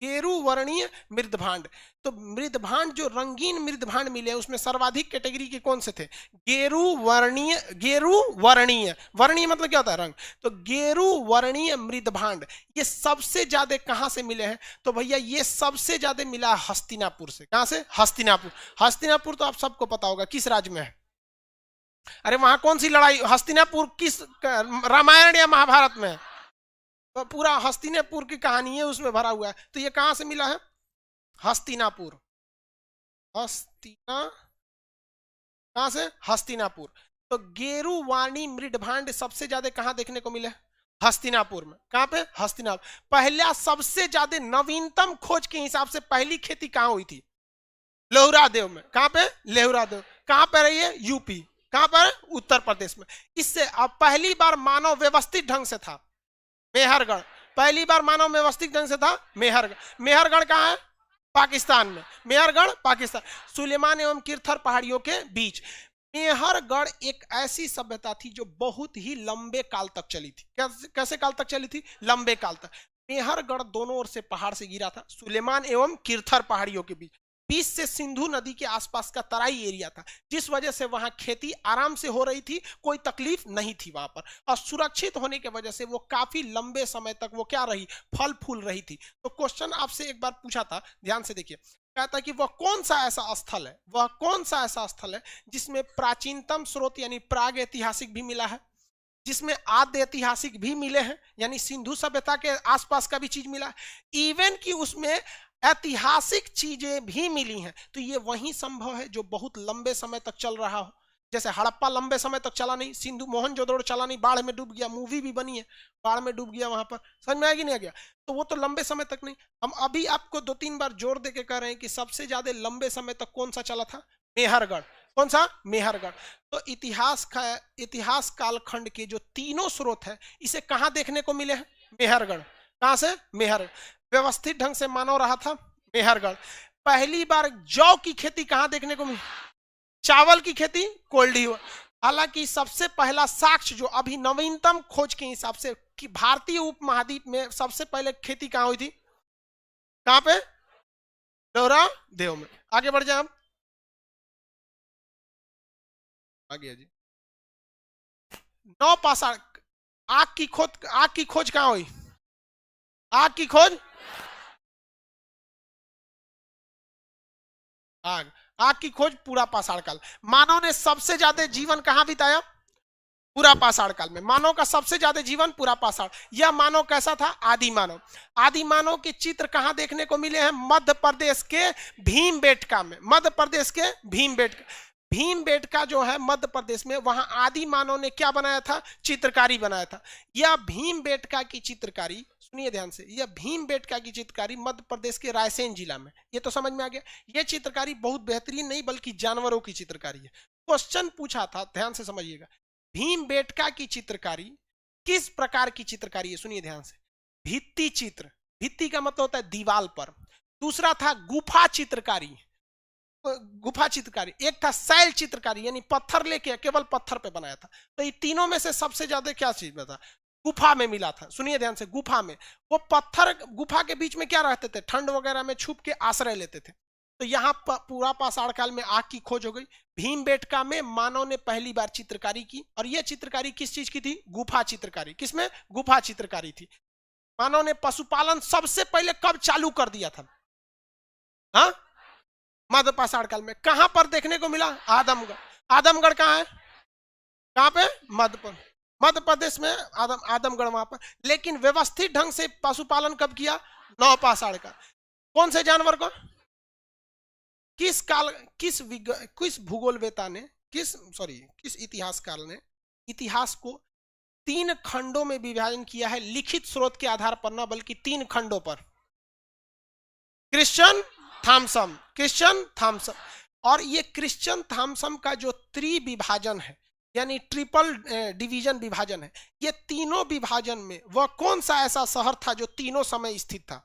S1: गेरु वर्णीय मृद भांड। तो मृद भांड जो रंगीन मृद भांड मिले उसमें सर्वाधिक कैटेगरी के कौन से थे, गेरु वर्णीय। गेरु वर्णीय, वर्णीय मतलब क्या होता है, रंग। तो गेरु वर्णीय मृद भांड ये सबसे ज्यादा कहां से मिले हैं, तो भैया ये सबसे ज्यादा मिला हस्तिनापुर से। कहां से, हस्तिनापुर। हस्तिनापुर तो आप सबको पता होगा किस राज्य में है। अरे वहां कौन सी लड़ाई, हस्तिनापुर किस रामायण या महाभारत में, तो पूरा हस्तिनापुर की कहानी है उसमें भरा हुआ है। तो ये कहां से मिला है, हस्तिनापुर। हस्तिना, कहां से? हस्तिनापुर। तो गेरुवाणी मृडभांड सबसे ज्यादा कहां देखने को मिले? हस्तिनापुर में। कहां पे? हस्तिनापुर। पहला सबसे ज्यादा नवीनतम खोज के हिसाब से पहली खेती कहां हुई थी? लोहरादेव में। कहां पे? लोहरादेव। कहां पर रही है? यूपी। कहां पर? उत्तर प्रदेश में। इससे अब पहली बार मानव व्यवस्थित ढंग से था मेहरगढ़। पहली बार मानव व्यवस्थित ढंग से था मेहरगढ़। मेहरगढ़ कहां है? पाकिस्तान में। मेहरगढ़ पाकिस्तान, सुलेमान एवं किरथर पहाड़ियों के बीच। मेहरगढ़ एक ऐसी सभ्यता थी जो बहुत ही लंबे काल तक चली थी। कैसे काल तक चली थी? लंबे काल तक। मेहरगढ़ दोनों ओर से पहाड़ से घिरा था, सुलेमान एवं किरथर पहाड़ियों के बीच। 20 से सिंधु नदी के आसपास का तराई एरिया था, जिस वजह से वहां खेती आराम से हो रही थी, कोई तकलीफ नहीं थी वहां पर। और सुरक्षित होने की वजह से वो काफी लंबे समय तक वो क्या रही? फल फूल रही थी। तो क्वेश्चन आपसे एक बार पूछा था, ध्यान से देखिए, कहता कि वह कौन सा ऐसा स्थल है, वह कौन सा ऐसा स्थल है जिसमें प्राचीनतम स्रोत यानी प्राग ऐतिहासिक भी मिला है, जिसमें आद्य ऐतिहासिक भी मिले हैं यानी सिंधु सभ्यता के आसपास का भी चीज मिला है, इवन कि उसमें ऐतिहासिक चीजें भी मिली हैं। तो ये वही संभव है जो बहुत लंबे समय तक चल रहा हो। जैसे हड़प्पा लंबे समय तक चला नहीं, सिंधु मोहनजोदड़ो चला नहीं, बाढ़ में डूब गया, मूवी भी बनी है, बाढ़ में डूब गया वहां पर, समझ में आया कि नहीं आ गया? तो वो तो लंबे समय तक नहीं। हम अभी आपको 2-3 बार जोर देके कह रहे हैं कि सबसे ज्यादा लंबे समय तक कौन सा चला था? मेहरगढ़। कौन सा? मेहरगढ़। तो इतिहास कालखंड के जो तीनों स्रोत है, इसे कहां देखने को मिले हैं? मेहरगढ़। कहां से? मेहरगढ़। व्यवस्थित ढंग से मानव रहा था मेहरगढ़। पहली बार जौ की खेती कहां देखने को मिली? चावल की खेती कोल्डी। हालांकि सबसे पहला साक्ष्य जो अभी नवीनतम खोज के हिसाब से कि भारतीय उपमहाद्वीप में सबसे पहले खेती कहां हुई थी? कहां पे? लोहरादेव में। आगे बढ़ जाए हम, आगे जी। नौ पाषाण, आग की खोज कहां हुई? आग की खोज, आग की खोज पूरा पाषाण काल। मानव ने सबसे ज्यादा जीवन कहां बिताया? पूरा पाषाण काल में। मानव का सबसे ज्यादा जीवन पूरा पाषाण। यह मानव कैसा था? आदि मानव। आदि मानव के चित्र कहां देखने को मिले हैं? मध्य प्रदेश के भीमबेटका में। मध्य प्रदेश के भीमबेटका जो है मध्य प्रदेश में, वहां आदि मानव ने क्या बनाया था? चित्रकारी बनाया था। यह भीमबेटका की चित्रकारी, सुनिए ध्यान से, यह भीमबेटका की चित्रकारी मध्य प्रदेश के रायसेन जिला में। ये तो समझ में आ गया। यह चित्रकारी बहुत बेहतरीन नहीं बल्कि जानवरों की चित्रकारी है। क्वेश्चन पूछा था, ध्यान से समझिएगा, भीमबेटका की चित्रकारी किस प्रकार की चित्रकारी है? सुनिए ध्यान से। भित्ति चित्र, भित्ति का मतलब होता है दीवाल पर। दूसरा था गुफा चित्रकारी, गुफा चित्रकारी। एक था शैल चित्रकारी यानी पत्थर लेके केवल पत्थर पे बनाया था। तो ये तीनों में से सबसे ज्यादा क्या चीज में था? गुफा में मिला था। सुनिए ध्यान से, गुफा में वो पत्थर, गुफा के बीच में क्या रहते थे? ठंड वगैरह में छुप के आश्रय लेते थे। तो यहाँ पूरा पाषाण काल में आग की खोज हो गई। भीमबेटका में मानव ने पहली बार चित्रकारी की, और यह चित्रकारी किस चीज की थी? गुफा चित्रकारी। किसमें? गुफा चित्रकारी थी। मानव ने पशुपालन सबसे पहले कब चालू कर दिया था? हाँ, मध्य पाषाण काल में। कहां पर देखने को मिला? आदमगढ़। आदमगढ़ कहां है? कहां पे? मध्य प्रदेश में आदमगढ़ वहां पर। लेकिन व्यवस्थित ढंग से पशुपालन कब किया? नौ पाषाण काल। कौन से जानवर को? किस काल, किस भूगोलवेता ने, किस इतिहासकार ने इतिहास को 3 खंडों में विभाजन किया है? लिखित स्रोत के आधार पर ना, बल्कि 3 खंडों पर। Christian Thomson. और ये क्रिश्चियन थॉमसन का जो त्रिविभाजन है यानी ट्रिपल डिवीजन विभाजन है, ये तीनों विभाजन में वह कौन सा ऐसा शहर था जो तीनों समय स्थित था?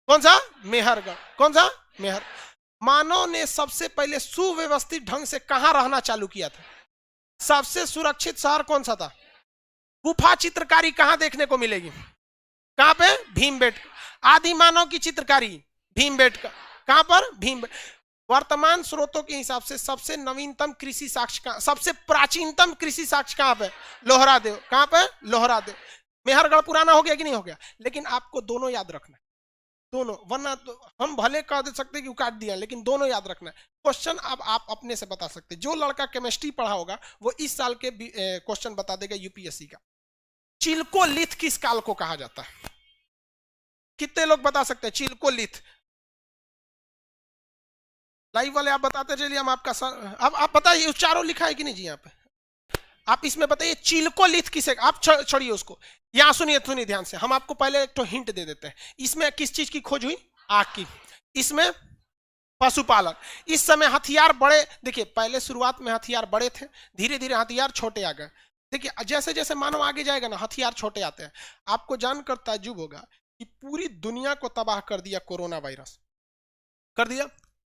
S1: कौन सा? मेहरगढ़। कौन सा? मेहर। मानव ने सबसे पहले सुव्यवस्थित ढंग से कहां रहना चालू किया था? सबसे सुरक्षित शहर कौन सा था? गुफा चित्रकारी कहां देखने को मिलेगी? कहां पे? भीमबेटका। आदि मानव की चित्रकारी भीमबेटका। कहां पर? वर्तमान स्रोतों के हिसाब से सबसे नवीनतम कृषि साक्ष्य का, सबसे प्राचीनतम कृषि साक्ष्य कहां पे? लोहरादेव। कहां पे? लोहरादेव। मेहरगढ़ पुराना हो गया कि नहीं हो गया? लेकिन आपको दोनों याद रखना है, दोनों, वरना तो हम भले कह दे सकते कि काट दिया, लेकिन दोनों याद रखना है। क्वेश्चन अब आप अपने से बता सकते। जो लड़का केमिस्ट्री पढ़ा होगा वो इस साल के क्वेश्चन बता देगा यूपीएससी का। चिल्कोलिथ किस काल को कहा जाता है? कितने लोग बता सकते हैं चिल्कोलिथ? लाइव वाले आप बताते चलिए, हम आपका अब आप बताइए चारों लिखा है कि नहीं जी यहाँ पे? आप इसमें बताइए चिल्कोलिथ किसे, आप छोड़िए उसको, यहाँ सुनिए सुनिए ध्यान से, हम आपको पहले एक तो हिंट दे देते हैं। इसमें किस चीज की खोज हुई? आग की। इसमें पशुपालन। इस समय हथियार बड़े, देखिए पहले शुरुआत में हथियार बड़े थे, धीरे धीरे हथियार छोटे आ गए। देखिए जैसे जैसे मानव आगे जाएगा ना, हथियार छोटे आते हैं। आपको जानकर ताज्जुब होगा कि पूरी दुनिया को तबाह कर दिया कोरोना वायरस, कर दिया।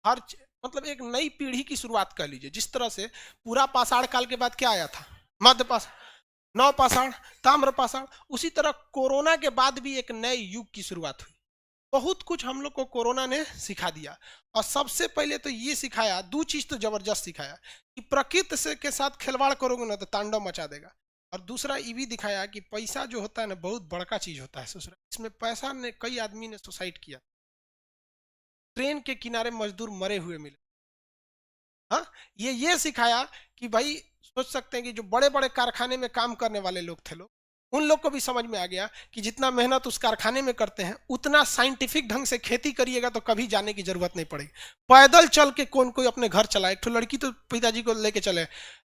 S1: हर मतलब एक नई पीढ़ी की शुरुआत कर लीजिए। जिस तरह से पूरा पाषाण काल के बाद क्या आया था? मध्य पाषाण, नव पाषाण, ताम्र पाषाण, उसी तरह कोरोना के बाद भी एक नए युग की शुरुआत हुई। बहुत कुछ हम लोग को कोरोना ने सिखा दिया। और सबसे पहले तो ये सिखाया, दो चीज तो जबरदस्त सिखाया कि प्रकृति से के साथ खिलवाड़ करोगे ना तो तांडव मचा देगा। और दूसरा ये भी दिखाया कि पैसा जो होता है ना, बहुत बड़का चीज होता है ससुरा। इसमें पैसा ने कई आदमी ने सुसाइड किया, ट्रेन के किनारे मजदूर मरे हुए मिले। हाँ, ये सिखाया कि भाई सोच सकते हैं कि जो बड़े बड़े कारखाने में काम करने वाले लोग थे, लोग उन लोग को भी समझ में आ गया कि जितना मेहनत उस कारखाने में करते हैं, उतना साइंटिफिक ढंग से खेती करिएगा तो कभी जाने की जरूरत नहीं पड़ेगी। पैदल चल के कौन कोई अपने घर चलाए। एक तो लड़की तो पिताजी को लेके चले,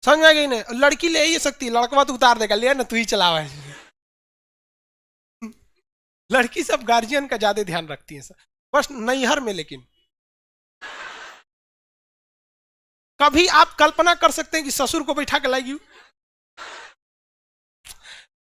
S1: समझ आ गई नहीं? लड़की ले ही सकती, लड़का तो उतार देगा, ले ना तू ही चलावा। लड़की सब गार्जियन का ज्यादा ध्यान रखती है सर, बस नैहर में। लेकिन कभी आप कल्पना कर सकते हैं कि ससुर को बैठा के लाएगी,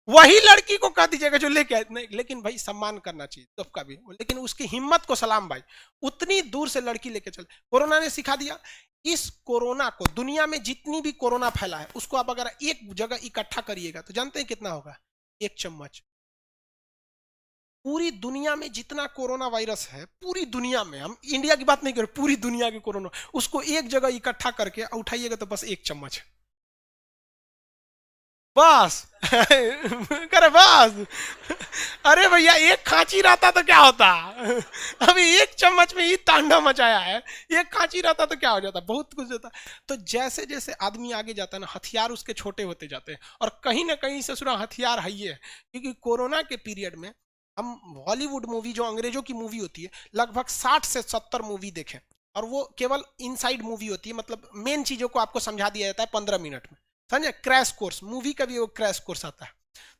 S1: वही लड़की को कह दीजिएगा जो लेके आए नहीं। लेकिन भाई सम्मान करना चाहिए सबका भी, लेकिन उसकी हिम्मत को सलाम भाई, उतनी दूर से लड़की लेके चले। कोरोना ने सिखा दिया। इस कोरोना को, दुनिया में जितनी भी कोरोना फैला है उसको आप अगर एक जगह इकट्ठा करिएगा तो जानते हैं कितना होगा? 1 चम्मच। पूरी दुनिया में जितना कोरोना वायरस है, पूरी दुनिया में, हम इंडिया की बात नहीं कर रहे, पूरी दुनिया के कोरोना, उसको एक जगह इकट्ठा करके उठाइएगा तो बस 1 चम्मच, बस। करे बस। अरे भैया एक खांची रहता तो क्या होता? अभी 1 चम्मच में ही तांडव मचाया है। एक खांची रहता तो क्या हो जाता? बहुत कुछ होता। तो जैसे जैसे आदमी आगे जाता है ना, हथियार उसके छोटे होते जाते हैं। और कहीं ना कहीं से सुना हथियार है ही है, क्योंकि कोरोना के पीरियड में हम हॉलीवुड मूवी, जो अंग्रेजों की मूवी होती है, लगभग 60 से 70 मूवी देखें। और वो केवल इनसाइड मूवी होती है, मतलब मेन चीजों को आपको समझा दिया जाता है 15 मिनट में, समझे? क्रैश कोर्स, मूवी का भी वो क्रैश कोर्स आता है।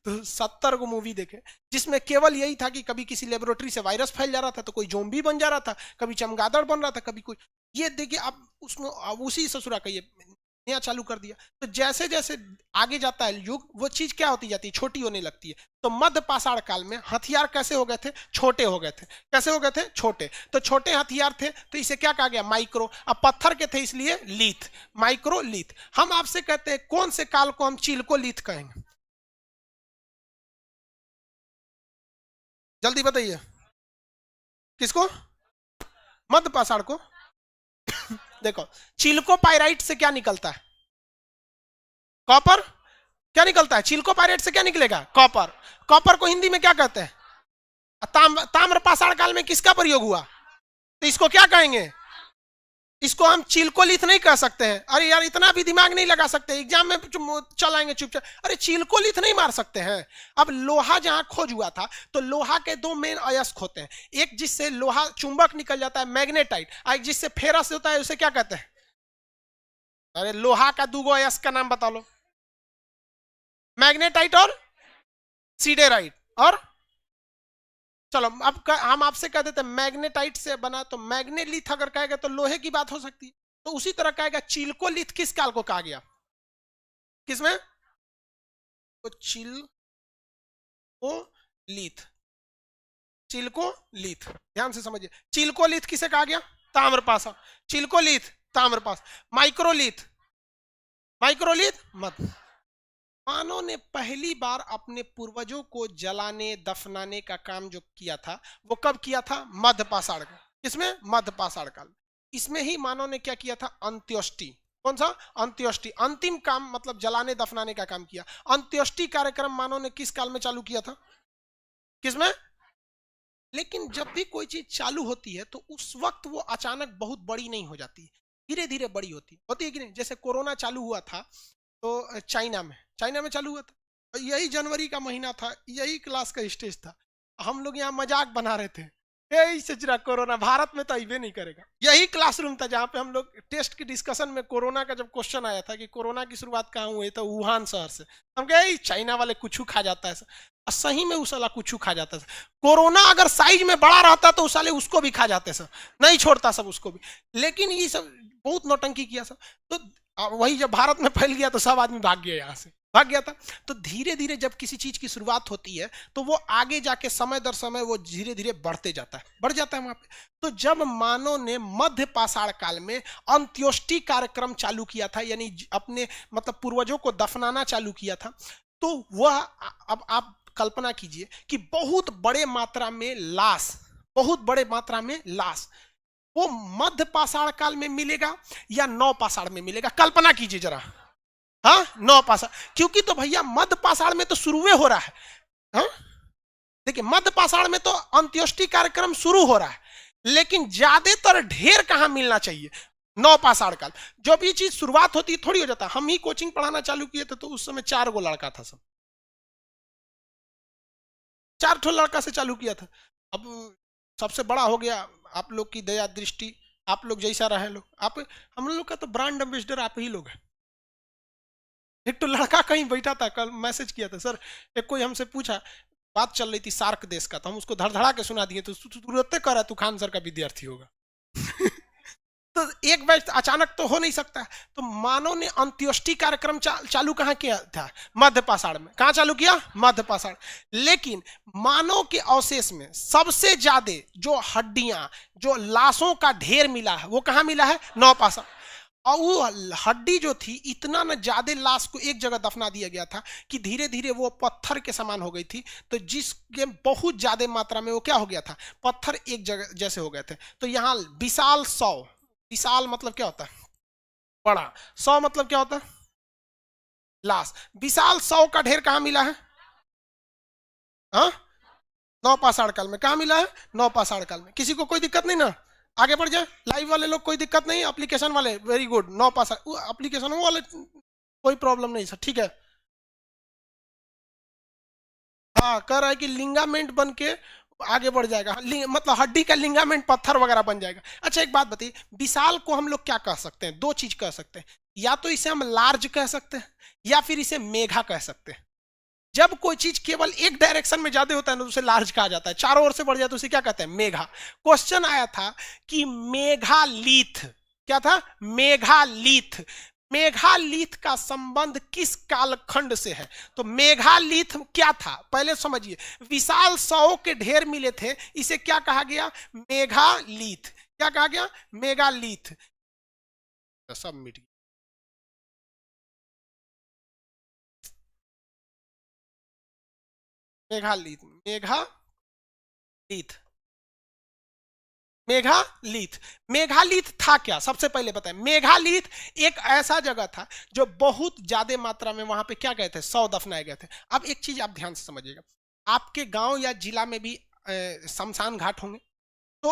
S1: तो 70 को मूवी देखे, जिसमें केवल यही था कि कभी किसी लेबोरेटरी से वायरस फैल जा रहा था तो कोई जोम्बी बन जा रहा था, कभी चमगादड़ बन रहा था, कभी कुछ। ये देखिए आप उसमें, अब उसी ससुरा का ये नया चालू कर दिया। तो जैसे जैसे आगे जाता है युग, वो चीज क्या होती जाती है? छोटी होने लगती है। तो मध्य पाषाण काल में हथियार कैसे हो गए थे? छोटे हो गए थे। कैसे हो गए थे? छोटे। तो छोटे हथियार थे तो इसे क्या कहा गया? माइक्रो। अब पत्थर के थे इसलिए लीथ, माइक्रो लीथ। हम आपसे कहते हैं कौन से काल को हम चिल्को लीथ कहेंगे? जल्दी बताइए। किसको? मध्य पाषाण को। देखो, चिल्को पायराइट से क्या निकलता है? कॉपर। क्या निकलता है? चिल्को पायराइट से क्या निकलेगा? कॉपर। कॉपर को हिंदी में क्या कहते हैं? ताम्र पाषाण काल में किसका प्रयोग हुआ? तो इसको क्या कहेंगे? इसको हम चिल्कोलिथ नहीं कह सकते हैं। अरे यार इतना भी दिमाग नहीं लगा सकते, एग्जाम में चल आएंगे चुपचाप। अरे चिल्कोलिथ नहीं मार सकते हैं। अब लोहा जहां खोज हुआ था, तो लोहा के दो मेन अयस्क होते हैं, एक जिससे लोहा चुंबक निकल जाता है मैग्नेटाइट, और एक जिससे फेरस होता है, उसे क्या कहते हैं? अरे लोहा का दूगो अयस्क का नाम बता लो। मैग्नेटाइट और सीडेराइट। और चलो अब हम आपसे कह देते हैं मैग्नेटाइट से बना, तो मैग्नेलिथ अगर कहेगा तो लोहे की बात हो सकती है। तो उसी तरह कहेगा चिल्कोलिथ किस काल को कहा गया? किसमें? तो चिल्कोलिथ, चिल्कोलिथ, ध्यान से समझिए। चिल्कोलिथ किसे कहा गया? ताम्रपाषाण। चिल्कोलिथ ताम्रपाषाण। माइक्रोलिथ, माइक्रोलिथ मत। मानव ने पहली बार अपने पूर्वजों को जलाने दफनाने का काम जो किया था, वो कब किया था? मध्य पाषाण काल। किसमें? मध्य पाषाण काल। इसमें ही मानव ने क्या किया था? अंत्योष्टि। कौन सा? अंत्योष्टि। अंतिम काम, मतलब जलाने दफनाने का काम किया। अंत्योष्टि कार्यक्रम मानव ने किस काल में चालू किया था? किसमें? लेकिन जब भी कोई चीज चालू होती है तो उस वक्त वो अचानक बहुत बड़ी नहीं हो जाती, धीरे धीरे बड़ी होती है कि नहीं? जैसे कोरोना चालू हुआ था तो चाइना में चालू हुआ था, यही जनवरी का महीना था, यही क्लास का स्टेज था। हम लोग यहाँ मजाक बना रहे थे यही सचरा कोरोना भारत में तो अबे नहीं करेगा। यही क्लासरूम था जहां पे हम लोग टेस्ट की डिस्कशन में कोरोना का जब क्वेश्चन आया था कि कोरोना की शुरुआत कहाँ हुई, तो वुहान शहर से। हम कहे चाइना वाले कुछ खा जाता है, और सही में उस वाला कुछ खा जाता है। कोरोना अगर साइज में बड़ा रहता तो उस वाले उसको भी खा जाते सब, नहीं छोड़ता सब उसको भी। लेकिन ये सब बहुत नौटंकी किया सब, तो वही जब भारत में फैल गया तो सब आदमी भाग गया, यहाँ से भाग गया था। तो धीरे धीरे जब किसी चीज की शुरुआत होती है तो वो आगे जाके समय दर समय वो धीरे धीरे बढ़ते जाता है, बढ़ जाता है वहां पे। तो जब मानव ने मध्य पाषाण काल में अंत्योष्टि कार्यक्रम चालू किया था, यानी अपने मतलब पूर्वजों को दफनाना चालू किया था, तो वह अब आप कल्पना कीजिए कि बहुत बड़े मात्रा में लाश, बहुत बड़े मात्रा में लाश वो मध्य पाषाण काल में मिलेगा या नव पाषाण में मिलेगा, कल्पना कीजिए जरा। हाँ, नव पाषाण, क्योंकि तो भैया मध्य पाषाण में तो शुरू हो रहा है। हाँ देखिए, मध्य पाषाण में तो अंत्योष्टि कार्यक्रम शुरू हो रहा है, लेकिन ज्यादातर ढेर कहां मिलना चाहिए, नव पाषाण काल। जब ये चीज शुरुआत होती थोड़ी हो जाता। हम ही कोचिंग पढ़ाना चालू किए थे तो उस समय 4 गो लड़का था, सब 4 ठो लड़का से चालू किया था। अब सबसे बड़ा हो गया, आप लोग की दया दृष्टि, आप लोग जैसा रहे लोग, आप हम लोग का तो ब्रांड एम्बेसडर आप ही लोग हैं। एक तो लड़का कहीं बैठा था, कल मैसेज किया था सर, एक कोई हमसे पूछा, बात चल रही थी सार्क देश का, तो हम उसको धड़धड़ा के सुना दिए, तो तुरंत कर रहा तू खान सर का विद्यार्थी होगा। तो एक बैच अचानक तो हो नहीं सकता। तो मानव ने अंत्योष्टि कार्यक्रम चालू कहाँ किया था, मध्य पाषाण में। कहाँ चालू किया, मध्य पाषाण। लेकिन मानव के अवशेष में सबसे ज्यादा जो हड्डियां, जो लाशों का ढेर मिला है, वो कहाँ मिला है, नव पाषाण। और वो हड्डी जो थी, इतना न ज्यादा लाश को एक जगह दफना दिया गया था कि धीरे धीरे वो पत्थर के समान हो गई थी। तो जिसके बहुत ज्यादा मात्रा में वो क्या हो गया था, पत्थर एक जगह जैसे हो गए थे। तो यहाँ विशाल 100, विशाल मतलब क्या होता है, बड़ा, 100 मतलब क्या होता है, लाश। विशाल 100 का ढेर कहां मिला है, हाँ, नव पाषाण काल में। कहां मिला है, नव पाषाण काल में। किसी को कोई दिक्कत नहीं ना, आगे बढ़ जाए। लाइव वाले लोग कोई दिक्कत नहीं, एप्लीकेशन वाले वेरी गुड, नौ पास एप्लीकेशन वाले कोई प्रॉब्लम नहीं सर, ठीक है। हाँ, कह रहा है कि लिंगामेंट बन के आगे बढ़ जाएगा, मतलब हड्डी का लिंगामेंट पत्थर वगैरह बन जाएगा। अच्छा एक बात बताइए, विशाल को हम लोग क्या कह सकते हैं, 2 चीज कह सकते हैं, या तो इसे हम लार्ज कह सकते हैं या फिर इसे मेघा कह सकते हैं। जब कोई चीज केवल एक डायरेक्शन में ज्यादा होता है ना, तो उसे लार्ज कहा जाता है, चारों ओर से बढ़ जाए तो उसे क्या कहते हैं, मेघा। क्वेश्चन आया था कि मेघालीथ, क्या था, मेघालीथ, मेघालीथ का संबंध किस कालखंड से है। तो मेघालीथ क्या था, पहले समझिए। विशाल 100 के ढेर मिले थे, इसे क्या कहा गया, मेघालीथ। क्या कहा गया, मेघालीथ। तो सब मिट गया। मेघालीथ, मेघालीथ, मेघालीथ। मेघालीथ था क्या, सबसे पहले बताएं। मेघालीथ एक ऐसा जगह था जो बहुत ज्यादा मात्रा में वहां पे क्या गए थे, 100 दफनाए गए थे। अब एक चीज आप ध्यान से समझिएगा, आपके गांव या जिला में भी शमशान घाट होंगे, तो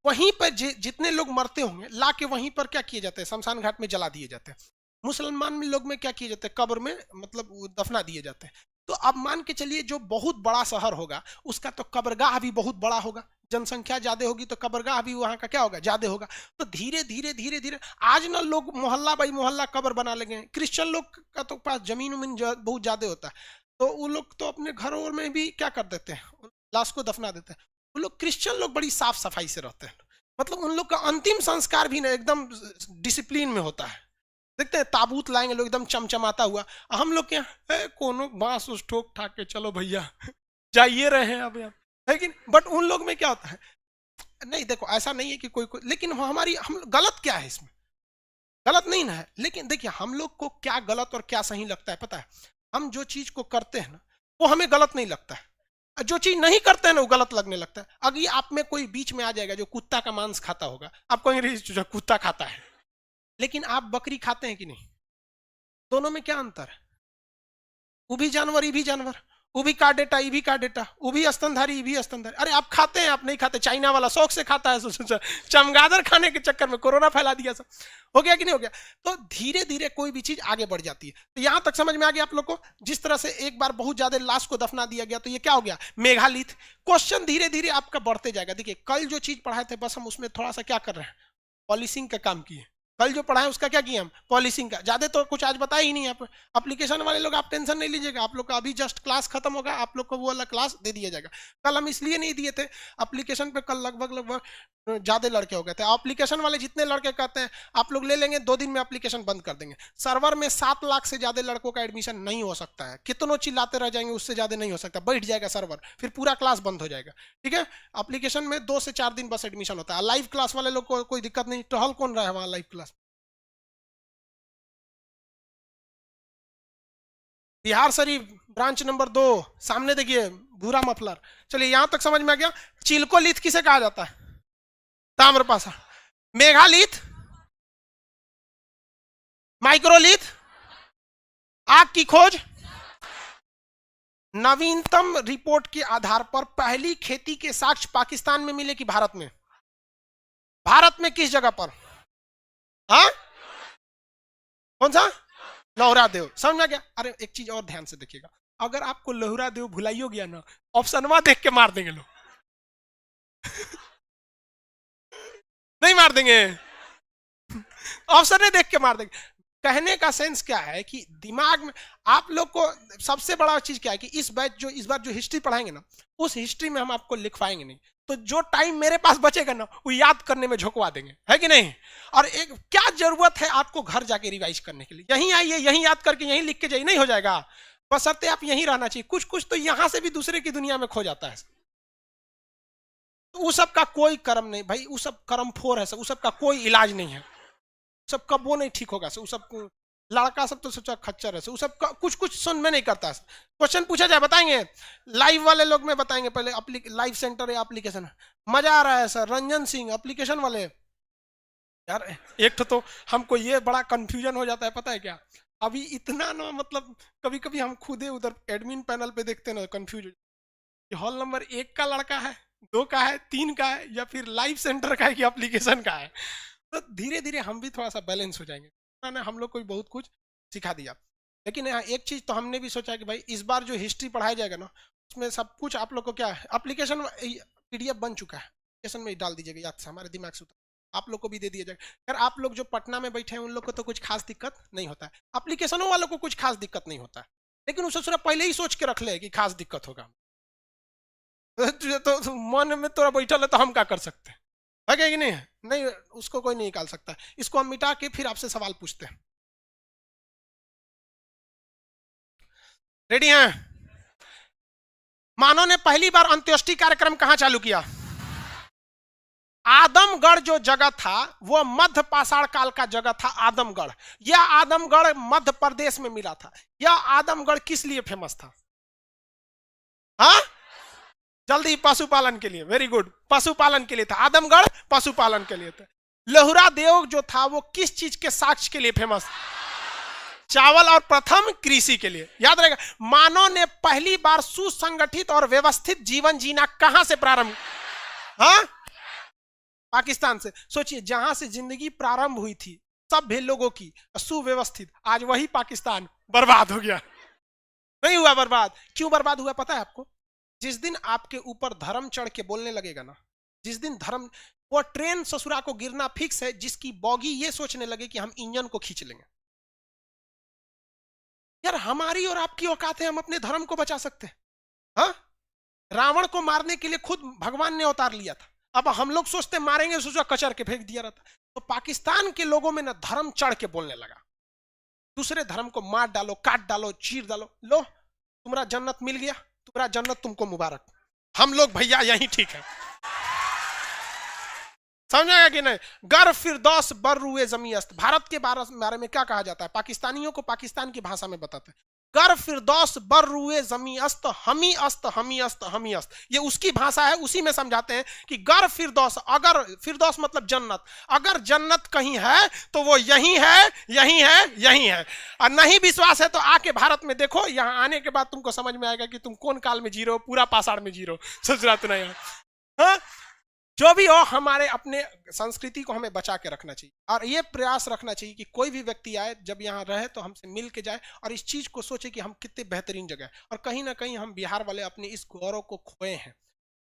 S1: वहीं पर जितने लोग मरते होंगे ला के वहीं पर क्या किए जाते हैं, शमशान घाट में जला दिए जाते हैं। मुसलमान लोग में क्या किए जाते हैं, कब्र में मतलब दफना दिए जाते हैं। तो अब मान के चलिए जो बहुत बड़ा शहर होगा उसका तो कब्रगाह भी बहुत बड़ा होगा, जनसंख्या ज्यादा होगी तो कब्रगाह भी वहां का क्या होगा, ज्यादा होगा। तो धीरे धीरे धीरे धीरे आज ना लोग मोहल्ला बाई मोहल्ला कब्र बना लगे हैं। क्रिश्चियन लोग का तो पास जमीन उमीन बहुत ज्यादा होता है, तो वो लोग तो अपने घरों में भी क्या कर देते हैं, लाश को दफना देते हैं। वो लोग क्रिश्चियन लोग बड़ी साफ सफाई से रहते हैं, मतलब उन लोग का अंतिम संस्कार भी ना एकदम डिसिप्लिन में होता है। देखते हैं ताबूत लाएंगे लोग एकदम चमचमाता हुआ, हम लोग क्या है, कोनो बांस उस ठोक ठाक के चलो भैया जाइए रहे हैं अब यार, लेकिन बट उन लोग में क्या होता है, नहीं देखो ऐसा नहीं है कि कोई लेकिन हमारी हम गलत क्या है इसमें, गलत नहीं ना है। लेकिन देखिए हम लोग को क्या गलत और क्या सही लगता है पता है, हम जो चीज को करते हैं ना वो हमें गलत नहीं लगता है, जो चीज नहीं करते हैं ना वो गलत लगने लगता है। अगर आप में कोई बीच में आ जाएगा जो कुत्ता का मांस खाता होगा, आप कहेंगे कुत्ता खाता है, लेकिन आप बकरी खाते हैं कि नहीं, दोनों में क्या अंतर है, वो भी जानवर ये भी जानवर। भी का डेटा, ई भी का डेटा, वो भी स्तनधारी, ई भी स्तनधारी। अरे आप खाते हैं, आप नहीं खाते, चाइना वाला शौक से खाता है, चमगादड़ खाने के चक्कर में कोरोना फैला दिया सब। हो गया कि नहीं हो गया? तो धीरे धीरे कोई भी चीज आगे बढ़ जाती है। तो यहां तक समझ में आ गया आप लोग को? जिस तरह से एक बार बहुत ज्यादा लाश को दफना दिया गया, तो ये क्या हो गया? मेगालिथ। क्वेश्चन धीरे धीरे आपका बढ़ते जाएगा। देखिए कल जो चीज पढ़ाए थे बस हम उसमें थोड़ा सा क्या कर रहे हैं, पॉलिशिंग का काम किए। कल जो पढ़ा है उसका क्या किया हम? पॉलिशिंग का। ज्यादा तो कुछ आज बताया ही नहीं। आप एप्लीकेशन वाले लोग आप टेंशन नहीं लीजिएगा, आप लोग का अभी जस्ट क्लास खत्म होगा, आप लोग को वो वाला क्लास दे दिया जाएगा। कल हम इसलिए नहीं दिए थे एप्लीकेशन पे, कल लगभग ज्यादा लड़के हो गए थे। एप्लीकेशन वाले जितने लड़के कहते हैं आप लोग ले लेंगे, 2 दिन में एप्लीकेशन बंद कर देंगे। सर्वर में 7 लाख से ज्यादा लड़कों का एडमिशन नहीं हो सकता है। कितनों चिल्लाते रह जाएंगे, उससे ज्यादा नहीं हो सकता। बैठ जाएगा सर्वर, फिर पूरा क्लास बंद हो जाएगा। ठीक है, एप्लीकेशन में 2 से 4 दिन बस एडमिशन होता है। लाइव क्लास वाले लोग को कोई दिक्कत नहीं। टहल कौन रहा है वहां live class? Bihar Sharif branch number 2, सामने देखिए भूरा मफलर। चलिए यहां तक समझ में आ गया। चिल्कोलिथ किसे कहा जाता है? ताम्रपाषाण। मेघालिथ, माइक्रोलिथ, आग की खोज। नवीनतम रिपोर्ट के आधार पर पहली खेती के साक्ष्य पाकिस्तान में मिले कि भारत में? भारत में किस जगह पर? हाँ, कौन सा? लोहरा देव। समझ में गया? अरे एक चीज और ध्यान से देखिएगा, अगर आपको लोहरा देव भुलाई हो गया ना, ऑप्शन वहां देख के मार देंगे लोग। नहीं मार देंगे, ऑप्शन में देख के मार देंगे। कहने का सेंस क्या है कि दिमाग में आप लोग को सबसे बड़ा चीज क्या है कि इस बार जो हिस्ट्री पढ़ाएंगे ना, उस हिस्ट्री में हम आपको लिखवाएंगे नहीं। तो जो टाइम मेरे पास बचेगा ना, वो याद करने में झोंकवा देंगे, है कि नहीं? और एक क्या जरूरत है आपको घर जाके रिवाइज करने के लिए? यहीं आइए, यहीं याद करके यहीं लिख के जाइए, नहीं हो जाएगा। बशर्ते आप यहीं रहना चाहिए। कुछ कुछ तो यहां से भी दूसरे की दुनिया में खो जाता है। तो उस सब का कोई कर्म नहीं भाई, उस सब कर्म फोर है, उस सब का कोई इलाज नहीं है। सब कब वो नहीं ठीक होगा। उस सब लड़का सब तो सोचा खच्चर है, उस सब कुछ कुछ सुन में नहीं करता। क्वेश्चन पूछा जाए बताएंगे? लाइव वाले लोग में बताएंगे पहले। लाइव सेंटर है एप्लीकेशन, मजा आ रहा है सर। रंजन सिंह एप्लीकेशन वाले यार, एक तो हमको ये बड़ा कंफ्यूजन हो जाता है, पता है क्या? अभी इतना ना, मतलब कभी कभी हम खुदे उधर एडमिन पैनल पे देखते ना, कंफ्यूज हॉल नंबर 1 का लड़का है, 2 का है, 3 का है, या फिर लाइव सेंटर का है कि एप्लीकेशन का है। तो धीरे धीरे हम भी थोड़ा सा बैलेंस हो जाएंगे। ना हम लोग को भी बहुत कुछ सिखा दिया। लेकिन यहाँ एक चीज तो हमने भी सोचा कि भाई इस बार जो हिस्ट्री पढ़ाया जाएगा ना, उसमें सब कुछ आप लोग को क्या है, एप्लीकेशन पीडीएफ बन चुका है, एप्लीकेशन में ही डाल दीजिएगा, याद से हमारे दिमाग से आप लोग को भी दे दिया जाएगा। यार आप लोग जो पटना में बैठे हैं उन लोग को तो कुछ खास दिक्कत नहीं होता है, एप्लीकेशनों वालों को कुछ खास दिक्कत नहीं होता है। लेकिन उसे पहले ही सोच के रख ले कि खास दिक्कत होगा। तो मन में तोरा बैठल है तो हम क्या कर सकते हैं, है कि नहीं? नहीं, उसको कोई नहीं निकाल सकता। इसको हम मिटा के फिर आपसे सवाल पूछते हैं। रेडी हैं? मानव ने पहली बार अंत्येष्टि कार्यक्रम कहां चालू किया? आदमगढ़ जो जगह था वो मध्य पाषाण काल का जगह था, आदमगढ़। यह आदमगढ़ मध्य प्रदेश में मिला था। यह आदमगढ़ किस लिए फेमस था? हाँ, जल्दी, पशुपालन के लिए। वेरी गुड, पशुपालन के लिए था आदमगढ़, पशुपालन के लिए था। लोहरा देव जो था वो किस चीज के साक्ष्य के लिए फेमस? चावल और प्रथम कृषि के लिए। याद रहेगा, मानव ने पहली बार सुसंगठित और व्यवस्थित जीवन जीना कहां से प्रारंभ? हाँ, पाकिस्तान से। सोचिए, जहां से जिंदगी प्रारंभ हुई थी सभ्य लोगों की, सुव्यवस्थित, आज वही पाकिस्तान बर्बाद हो गया। नहीं हुआ बर्बाद? क्यों बर्बाद हुआ पता है आपको? जिस दिन आपके ऊपर धर्म चढ़ के बोलने लगेगा ना, जिस दिन धर्म, वो ट्रेन ससुरा को गिरना फिक्स है जिसकी बॉगी ये सोचने लगे कि हम इंजन को खींच लेंगे। यार हमारी और आपकी औकात है, हम अपने धर्म को बचा सकते हैं। हाँ, रावण को मारने के लिए खुद भगवान ने अवतार लिया था। अब हम लोग सोचते मारेंगे, सोचा कचर के फेंक दिया रहता। तो पाकिस्तान के लोगों में ना धर्म चढ़ के बोलने लगा, दूसरे धर्म को मार डालो, काट डालो, चीर डालो। लो, तुम्हारा जन्नत मिल गया, तुम्हारा जन्नत तुमको मुबारक। हम लोग भैया यही ठीक है। समझेगा कि नहीं? गर फिरदौस बर रुए जमी अस्त। भारत के बारे में क्या कहा जाता है? पाकिस्तानियों को पाकिस्तान की भाषा में बताते हैं गर फिरदौस बर रुए जमी अस्त हमी अस्त हमी अस्त हमी अस्त, ये उसकी भाषा है, उसी में समझाते हैं कि गर फिरदौस, अगर फिरदौस मतलब जन्नत, अगर जन्नत कहीं है तो वो यहीं है, यहीं है, यहीं है। और नहीं विश्वास है तो आके भारत में देखो, यहाँ आने के बाद तुमको समझ में आएगा कि तुम कौन काल में जी रहे हो, पूरा पाषाण में जी रहे हो। सोच रहा तो नहीं। हाँ, जो भी हो, हमारे अपने संस्कृति को हमें बचा के रखना चाहिए और ये प्रयास रखना चाहिए कि कोई भी व्यक्ति आए, जब यहाँ रहे तो हमसे मिल के जाए और इस चीज को सोचे कि हम कितने बेहतरीन जगह है। और कहीं ना कहीं हम बिहार वाले अपने इस गौरव को खोए हैं।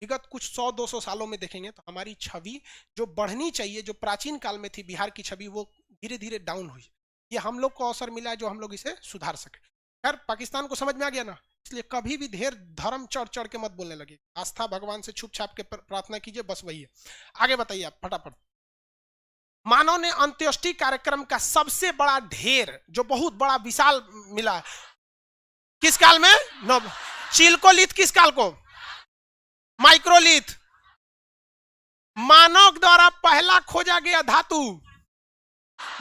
S1: विगत कुछ 100-200 सालों में देखेंगे तो हमारी छवि जो बढ़नी चाहिए, जो प्राचीन काल में थी बिहार की छवि, वो धीरे धीरे डाउन हुई। ये हम लोग को अवसर मिला है जो हम लोग इसे सुधार सके। खैर, पाकिस्तान को समझ में आ गया ना, इसलिए कभी भी ढेर धर्म चढ़ चढ़ के मत बोलने लगे। आस्था भगवान से छुप छाप के प्रार्थना कीजिए, बस वही है। आगे बताइए आप फटाफट। मानव ने अंत्येष्टि कार्यक्रम का सबसे बड़ा ढेर, जो बहुत बड़ा विशाल मिला, किस काल में? चिल्कोलिथ किस काल को? माइक्रोलिथ। मानव द्वारा पहला खोजा गया धातु,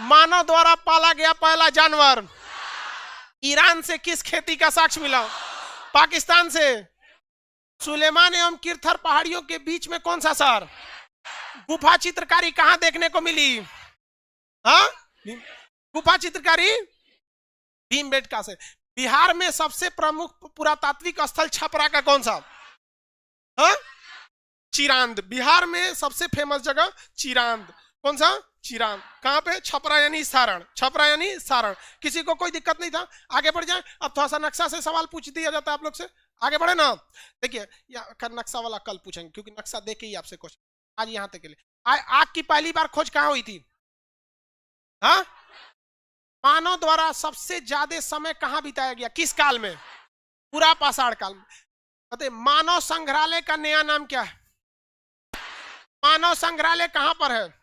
S1: मानव द्वारा पाला गया पहला जानवर। ईरान से किस खेती का साक्ष्य मिला? पाकिस्तान से। सुलेमान एवं किरथर पहाड़ियों के बीच में कौन सा शहर? गुफा चित्रकारी कहां देखने को मिली? हाँ, गुफा चित्रकारी भीमबेटका से। बिहार में सबसे प्रमुख पुरातात्विक स्थल छपरा का कौन सा? हाँ, चिरांद। बिहार में सबसे फेमस जगह चिरांद। कौन सा? चिरांद। कहां पे? छपरा यानी सारण। छपरा यानी सारण। किसी को कोई दिक्कत नहीं था? आगे बढ़ जाए। अब थोड़ा सा नक्शा से सवाल पूछ दिया जाता है आप लोग से, आगे बढ़े ना। देखिए, नक्शा वाला कल पूछेंगे क्योंकि नक्शा देके ही आपसे क्वेश्चन। आज यहाँ तक के लिए, आग की पहली बार खोज कहां हुई थी? हाँ, मानव द्वारा सबसे ज्यादा समय कहां बिताया गया, किस काल में? पूरा पाषाण काल में। बताइए, मानव संग्रहालय का नया नाम क्या है? मानव संग्रहालय कहां पर है?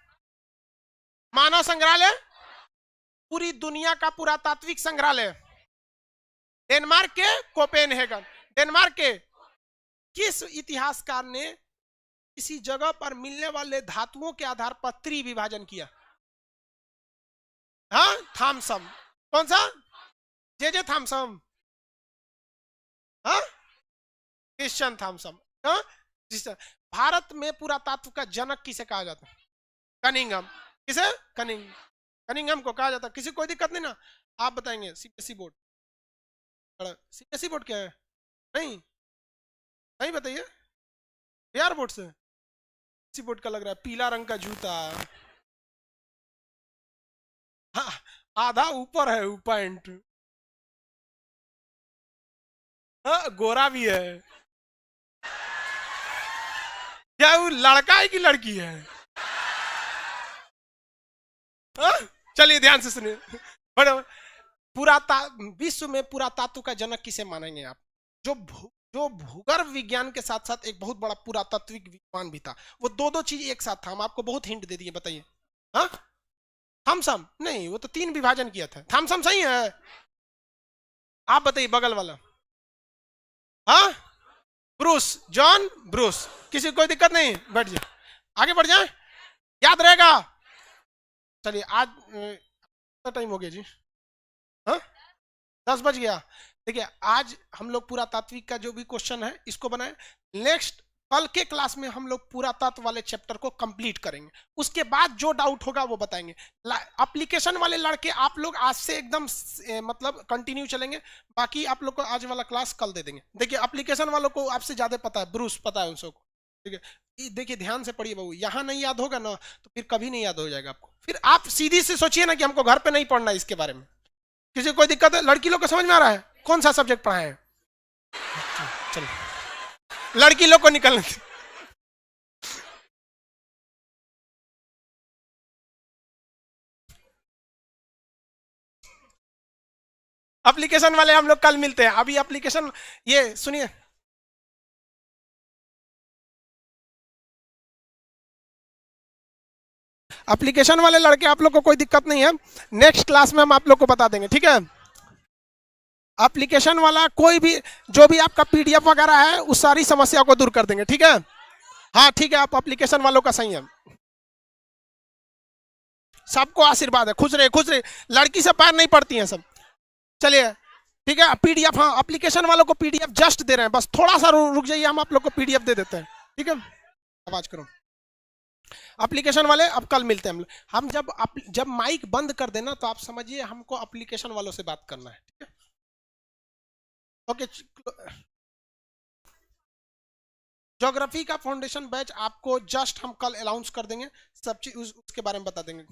S1: मानव संग्रहालय पूरी दुनिया का पुरातात्विक संग्रहालय डेनमार्क के कोपेनहेगन। डेनमार्क के किस इतिहासकार ने किसी जगह पर मिलने वाले धातुओं के आधार पर त्रिविभाजन किया? हाँ, थॉमसन। कौन सा? J Thomson. हाँ, क्रिश्चियन थॉमसन। हाँ, भारत में पुरातत्व का जनक किसे कहा जाता है? कनिंघम। किसे? कनिंघम को कहा जाता है। किसी कोई दिक्कत नहीं ना? आप बताएंगे। सीबीएसई बोर्ड, सीबीएसई बोर्ड क्या है? नहीं नहीं बताइए। बिहार बोर्ड से? सी बोर्ड का लग रहा है। पीला रंग का जूता, हाँ, आधा ऊपर है पैंट। हाँ, गोरा भी है। क्या वो लड़का है कि लड़की है? चलिए ध्यान से सुनिए। विश्व में पुरातत्व का जनक किसे मानेंगे आप? जो भूगर्भ विज्ञान के साथ साथ एक बहुत बड़ा पुरातात्विक विद्वान भी था। वो दो चीज एक साथ था। हम आपको बहुत हिंट दे दिए, बताइए। हाँ, थॉमसन नहीं, वो तो 3 विभाजन किया था। थॉमसन सही है। आप बताइए बगल वाला। हाँ, ब्रूस, जॉन ब्रूस। किसी कोई दिक्कत नहीं? बैठ जाए, आगे बढ़ जाए, याद रहेगा। चलिए, आज टाइम हो गया जी। हाँ, 10 बज गया। देखिए, आज हम लोग पुरातात्विक का जो भी क्वेश्चन है इसको बनाए। नेक्स्ट कल के क्लास में हम लोग पुरातत्व वाले चैप्टर को कंप्लीट करेंगे। उसके बाद जो डाउट होगा वो बताएंगे। एप्लीकेशन वाले लड़के आप लोग आज से एकदम मतलब कंटिन्यू चलेंगे। बाकी आप लोग को आज वाला क्लास कल दे देंगे। देखिए, एप्लीकेशन वालों को आपसे ज्यादा पता है, ब्रूस पता है उन सबको। ठीक है, देखिए ध्यान से पढ़िए बाबू। यहाँ नहीं याद होगा ना तो फिर कभी नहीं याद हो जाएगा आपको। फिर आप सीधी से सोचिए ना कि हमको घर पे नहीं पढ़ना है इसके बारे में। किसी को कोई दिक्कत है? लड़की लोग को समझ में आ रहा है? कौन सा सब्जेक्ट पढ़ाए हैं? चलो, लड़की लोग को निकलने। एप्लीकेशन वाले हम लोग कल मिलते हैं। अभी एप्लीकेशन, ये सुनिए, एप्लीकेशन वाले लड़के आप लोग को कोई दिक्कत नहीं है। नेक्स्ट क्लास में हम आप लोग को बता देंगे, ठीक है? एप्लीकेशन वाला कोई भी जो भी आपका पीडीएफ वगैरह है उस सारी समस्या को दूर कर देंगे, ठीक है? हाँ ठीक है, आप एप्लीकेशन वालों का सही है। सबको आशीर्वाद है, खुश रहे खुश रहे। लड़की से पैर नहीं पड़ती हैं सब। चलिए ठीक है, पीडीएफ, हाँ एप्लीकेशन वालों को पीडीएफ जस्ट दे रहे हैं, बस थोड़ा सा रुक जाइए, हम आप लोग को पीडीएफ दे देते हैं। ठीक है, आवाज करो एप्लीकेशन वाले, अब कल मिलते हैं हम जब माइक बंद कर देना तो आप समझिए हमको एप्लीकेशन वालों से बात करना है। ठीक है, ओके। ज्योग्राफी का फाउंडेशन बैच आपको जस्ट हम कल अनाउंस कर देंगे, सब चीज उसके बारे में बता देंगे।